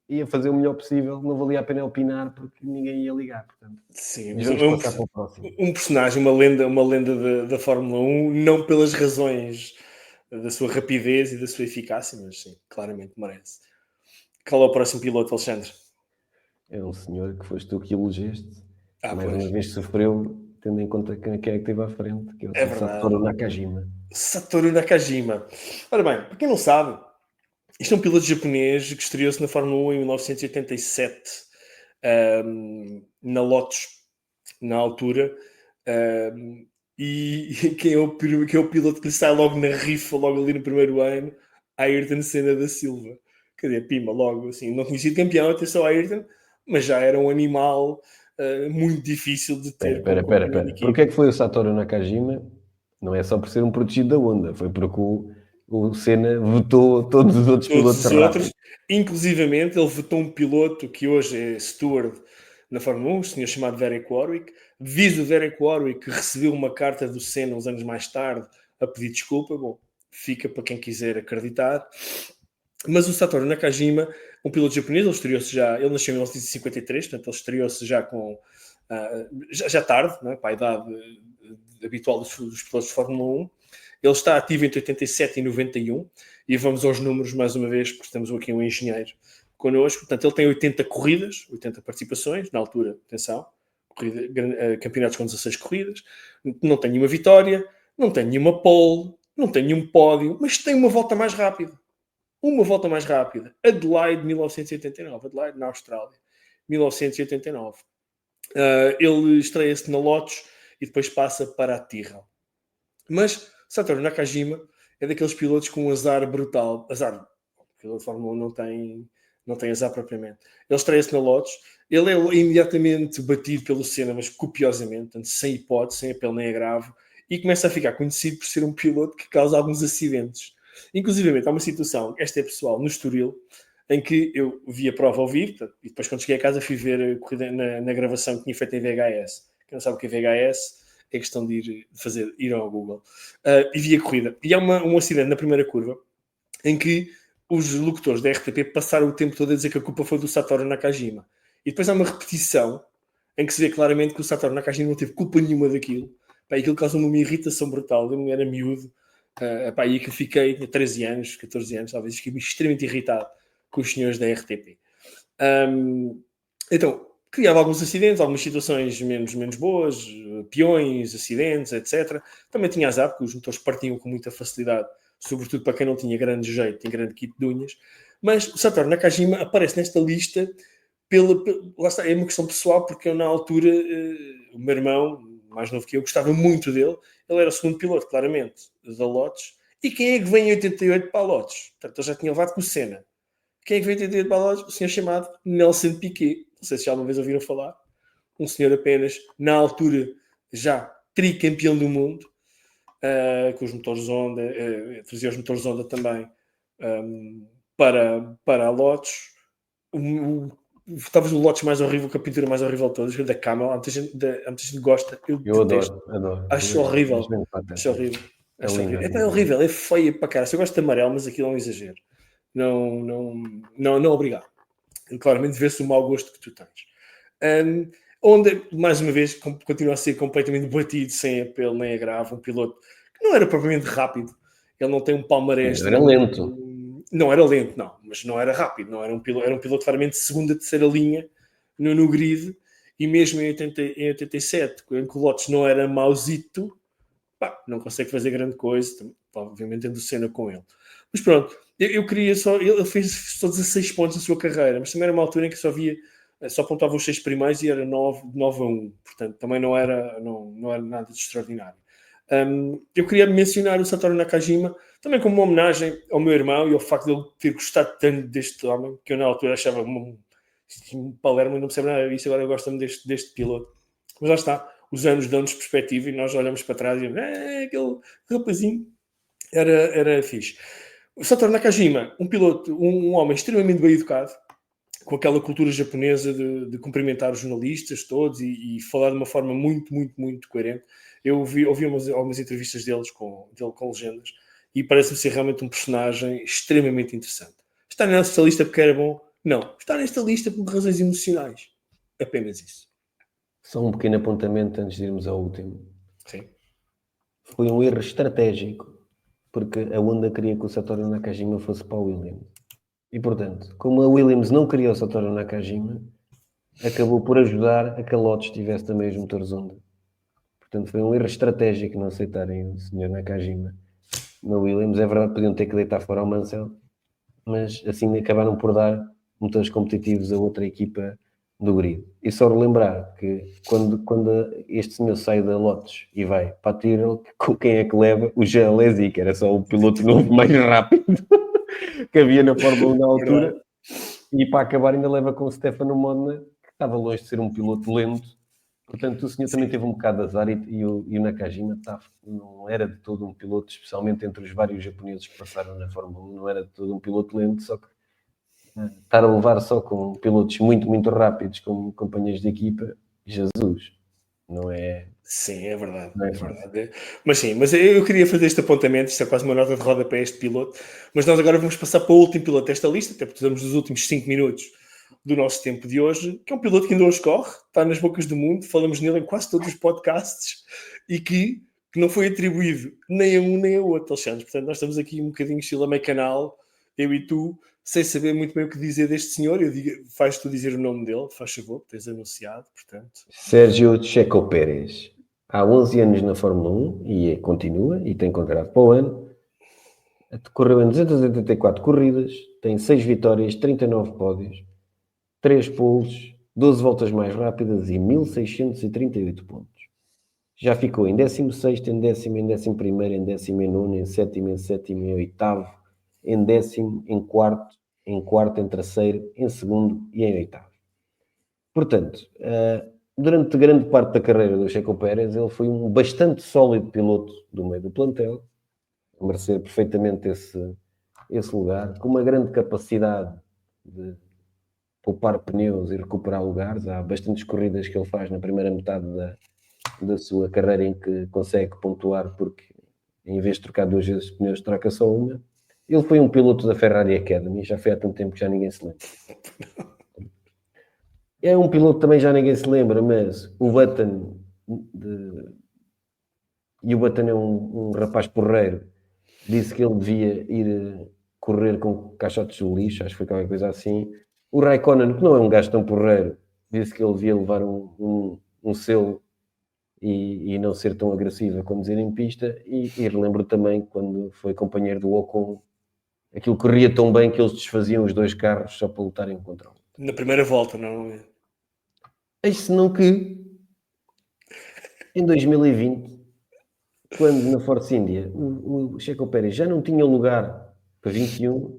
ia fazer o melhor possível, não valia a pena opinar porque ninguém ia ligar. Portanto. Sim, mas vamos passar para o próximo. Um personagem, uma lenda da Fórmula 1, não pelas razões da sua rapidez e da sua eficácia, mas sim, claramente merece. Qual é o próximo piloto, Alexandre? É um senhor que foste tu que elegeste, mais pois. uma vez sofreu, tendo em conta quem é que esteve à frente, que é o Satoru Nakajima. Satoru Nakajima. Ora bem, para quem não sabe, isto é um piloto japonês que estreou-se na Fórmula 1 em 1987, na Lotus, na altura, e quem é o piloto que lhe sai logo na rifa, logo ali no primeiro ano? Ayrton Senna da Silva. Quer dizer, pima, logo assim, não tinha sido campeão, atenção Ayrton, mas já era um animal muito difícil de ter. Espera. Porquê é que foi o Satoru Nakajima? Não é só por ser um protegido da Honda, foi porque o Senna vetou todos os outros pilotos rápidos. Inclusivamente, ele vetou um piloto que hoje é steward na Fórmula 1, um senhor chamado Derek Warwick. Diz o Derek Warwick que recebeu uma carta do Senna uns anos mais tarde a pedir desculpa. Bom, fica para quem quiser acreditar. Mas o Satoru Nakajima, um piloto japonês, ele estreou-se já, ele nasceu em 1953, portanto ele estreou-se já com já tarde, não é? Para a idade habitual dos pilotos de Fórmula 1. Ele está ativo entre 87 e 91, e vamos aos números mais uma vez, porque temos aqui um engenheiro connosco. Portanto, ele tem 80 corridas, 80 participações, na altura, atenção, campeonatos com 16 corridas, não tem nenhuma vitória, não tem nenhuma pole, não tem nenhum pódio, mas tem uma volta mais rápida. Adelaide, 1989. Adelaide, na Austrália. 1989. Ele estreia-se na Lotus e depois passa para a Tyrrell. Mas Satoru Nakajima é daqueles pilotos com um azar brutal. Azar. O piloto de Fórmula 1 não tem azar propriamente. Ele estreia-se na Lotus. Ele é imediatamente batido pelo Senna, mas copiosamente, portanto, sem hipótese, sem apelo nem agravo, e começa a ficar conhecido por ser um piloto que causa alguns acidentes. Inclusive, há uma situação, esta é pessoal, no Estoril, em que eu vi a prova ao vivo, e depois quando cheguei a casa fui ver a corrida na gravação que tinha feito em VHS. Quem não sabe o que é VHS, é questão de ir ao Google. E vi a corrida. E há um acidente na primeira curva, em que os locutores da RTP passaram o tempo todo a dizer que a culpa foi do Satoru Nakajima. E depois há uma repetição, em que se vê claramente que o Satoru Nakajima não teve culpa nenhuma daquilo. E aquilo causou-me uma irritação brutal. Eu era miúdo, Epá, e que eu fiquei, tinha 13 anos, 14 anos, talvez, fiquei extremamente irritado com os senhores da RTP. Então, criava alguns acidentes, algumas situações menos boas, peões, acidentes, etc. Também tinha azar, porque os motores partiam com muita facilidade, sobretudo para quem não tinha grande jeito, tem grande kit de unhas. Mas o Satoru Nakajima aparece nesta lista lá está, é uma questão pessoal, porque eu na altura, o meu irmão, mais novo que eu, gostava muito dele. Ele era o segundo piloto, claramente, da Lotus. E quem é que vem em 88 para a Lotus? Portanto, ele já tinha levado com o Senna. Quem é que veio em 88 para a Lotus? O senhor chamado Nelson Piquet. Não sei se já uma vez ouviram falar. Um senhor apenas, na altura, já tricampeão do mundo, com os motores Honda, trazia os motores Honda também para a Lotus. Talvez o Lotus mais horrível, com a pintura mais horrível de todas, da Camel. Há muita gente gosta. Eu adoro. Acho horrível. Acho horrível. É horrível, é feia para cara. Eu gosto de amarelo, mas aquilo é um exagero. Não obrigado. Claramente vê-se o mau gosto que tu tens. Onde, mais uma vez, continua a ser completamente batido, sem apelo nem agravo, um piloto que não era propriamente rápido. Ele não tem um palmarés. Era lento. Não era lento, não, mas não era rápido. Não era um piloto claramente de segunda, terceira linha no grid. E mesmo em 87, em que o Lotus não era mauzito, não consegue fazer grande coisa. Obviamente tendo Senna com ele. Mas pronto, eu queria só... Ele fez só 16 pontos na sua carreira, mas também era uma altura em que só pontuava os 6 primeiros e era 9 a 1. Portanto, também não era nada de extraordinário. Eu queria mencionar o Satoru Nakajima também como uma homenagem ao meu irmão e ao facto de ele ter gostado tanto deste homem, que eu na altura achava um Palermo e não percebo nada disso. Agora eu gosto deste piloto. Mas lá está, os anos dão-nos perspectiva e nós olhamos para trás e aquele rapazinho era fixe. O Satoru Nakajima, um piloto, um homem extremamente bem educado, com aquela cultura japonesa de cumprimentar os jornalistas todos e falar de uma forma muito, muito, muito coerente. Eu ouvi algumas entrevistas dele com legendas e parece-me ser realmente um personagem extremamente interessante. Está nesta lista porque era bom? Não. Está nesta lista por razões emocionais. Apenas isso. Só um pequeno apontamento antes de irmos ao último. Sim. Foi um erro estratégico, porque a Honda queria que o Satoru Nakajima fosse para a Williams. E, portanto, como a Williams não queria o Satoru Nakajima, acabou por ajudar a que a Lotus tivesse também os motores Honda. Portanto, foi um erro estratégico não aceitarem o Sr. Nakajima na Williams. É verdade, podiam ter que deitar fora o Mansell, mas assim acabaram por dar motores competitivos a outra equipa do grid. E só relembrar que quando este senhor sai da Lotus e vai para a Tyrrell, quem é que leva? O Jean Alesi, que era só o piloto novo mais rápido que havia na Fórmula 1 na altura. E para acabar ainda leva com o Stefano Modena, que estava longe de ser um piloto lento. Portanto, o senhor também teve um bocado de azar e o Nakajima não era de todo um piloto, especialmente entre os vários japoneses que passaram na Fórmula 1, não era de todo um piloto lento, só que estar a levar só com pilotos muito, muito rápidos como companheiros de equipa, Jesus, não é... Sim, é verdade. É verdade. Mas eu queria fazer este apontamento, isto é quase uma nota de roda para este piloto, mas nós agora vamos passar para o último piloto desta lista, até porque estamos nos últimos 5 minutos do nosso tempo de hoje, que é um piloto que ainda hoje corre, está nas bocas do mundo, falamos nele em quase todos os podcasts e que não foi atribuído nem a um nem a outro, Alexandre. Portanto, nós estamos aqui um bocadinho estilo a meio canal, eu e tu, sem saber muito bem o que dizer deste senhor. Faz tu dizer o nome dele, faz favor, tens anunciado, portanto. Sérgio Checo Pérez. Há 11 anos na Fórmula 1 e continua, e tem contrato para o ano. Correu em 284 corridas, tem 6 vitórias, 39 pódios, 3 poles, 12 voltas mais rápidas e 1638 pontos. Já ficou em 16º, em 10º, em 11º, em 19º, em 7º, em 7º, em 8º, em 10º, em 4º, em 4º, em 3º, em 2º e em 8º. Portanto, durante grande parte da carreira do Checo Pérez, ele foi um bastante sólido piloto do meio do plantel, a merecer perfeitamente esse lugar, com uma grande capacidade de poupar pneus e recuperar lugares. Há bastantes corridas que ele faz na primeira metade da sua carreira em que consegue pontuar, porque em vez de trocar 2 vezes pneus, troca só uma. Ele foi um piloto da Ferrari Academy, já foi há tanto tempo que já ninguém se lembra. É um piloto que também já ninguém se lembra, mas o Button... E o Button é um rapaz porreiro disse que ele devia ir correr com caixotes de lixo, acho que foi qualquer coisa assim. O Raikkonen, que não é um gajo tão porreiro, disse que ele devia levar um selo e não ser tão agressivo a conduzir em pista. E relembro também quando foi companheiro do Ocon, aquilo corria tão bem que eles desfaziam os dois carros só para lutarem contra um. Na primeira volta, não? Eis senão que em 2020, quando na Force India o Checo Pérez já não tinha lugar para 21,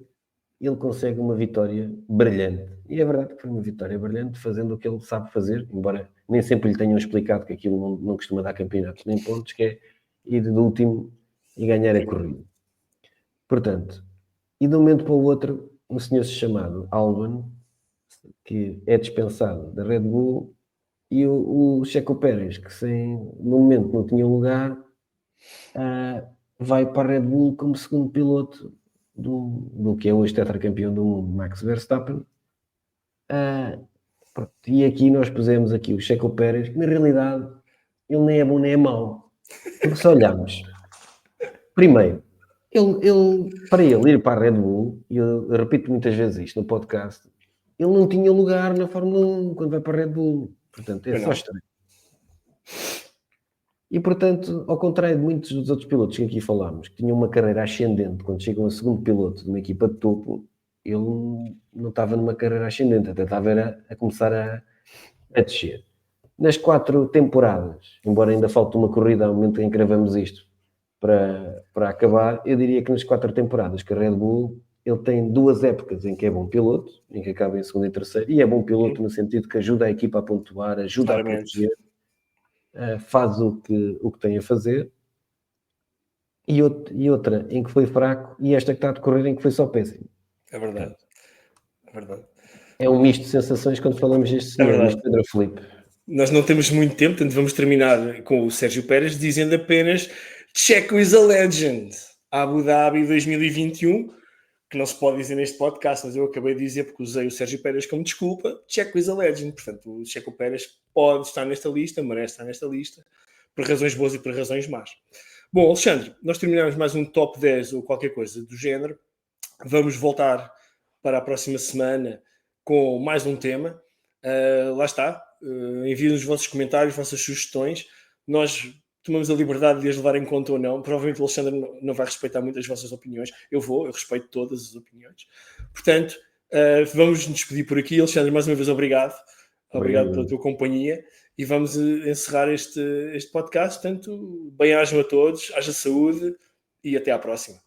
ele consegue uma vitória brilhante. E é verdade que foi uma vitória brilhante, fazendo o que ele sabe fazer, embora nem sempre lhe tenham explicado que aquilo não costuma dar campeonatos nem pontos, que é ir do último e ganhar a corrida. Portanto, e de um momento para o outro, um senhor chamado Albon, que é dispensado da Red Bull, e o Checo Pérez, que no momento não tinha lugar, vai para a Red Bull como segundo piloto do que é hoje tetracampeão do mundo, Max Verstappen. E aqui nós pusemos aqui o Checo Pérez, que na realidade ele nem é bom nem é mau. Porque se olharmos, primeiro, para ele ir para a Red Bull, e eu repito muitas vezes isto no podcast, ele não tinha lugar na Fórmula 1 quando vai para a Red Bull. Portanto, é só estranho. E, portanto, ao contrário de muitos dos outros pilotos que aqui falámos, que tinham uma carreira ascendente quando chegam a segundo piloto de uma equipa de topo, ele não estava numa carreira ascendente, até estava a começar a descer. Nas 4 temporadas, embora ainda falte uma corrida ao momento em que gravamos isto para acabar, eu diria que nas 4 temporadas que a Red Bull, ele tem 2 épocas em que é bom piloto, em que acaba em segundo e terceiro, e é bom piloto no sentido que ajuda a equipa a pontuar, ajuda a proteger, faz o que tem a fazer, e outra em que foi fraco, e esta que está a decorrer em que foi só péssimo. É verdade. É verdade. É um misto de sensações quando falamos deste senhor, deste Pedro Filipe. Nós não temos muito tempo, portanto vamos terminar com o Sérgio Pérez dizendo apenas Checo is a legend. Abu Dhabi 2021, que não se pode dizer neste podcast, mas eu acabei de dizer porque usei o Sérgio Pérez como desculpa. Checo is a legend. Portanto, o Checo Pérez pode estar nesta lista, merece estar nesta lista, por razões boas e por razões más. Bom, Alexandre, nós terminamos mais um top 10 ou qualquer coisa do género. Vamos voltar para a próxima semana com mais um tema. Lá está. Enviem os vossos comentários, vossas sugestões. Nós tomamos a liberdade de as levar em conta ou não. Provavelmente o Alexandre não vai respeitar muito as vossas opiniões. Eu respeito todas as opiniões. Portanto, vamos nos despedir por aqui. Alexandre, mais uma vez, obrigado. Obrigado pela tua companhia. E vamos encerrar este podcast. Portanto, bem-ajam a todos, haja saúde e até à próxima.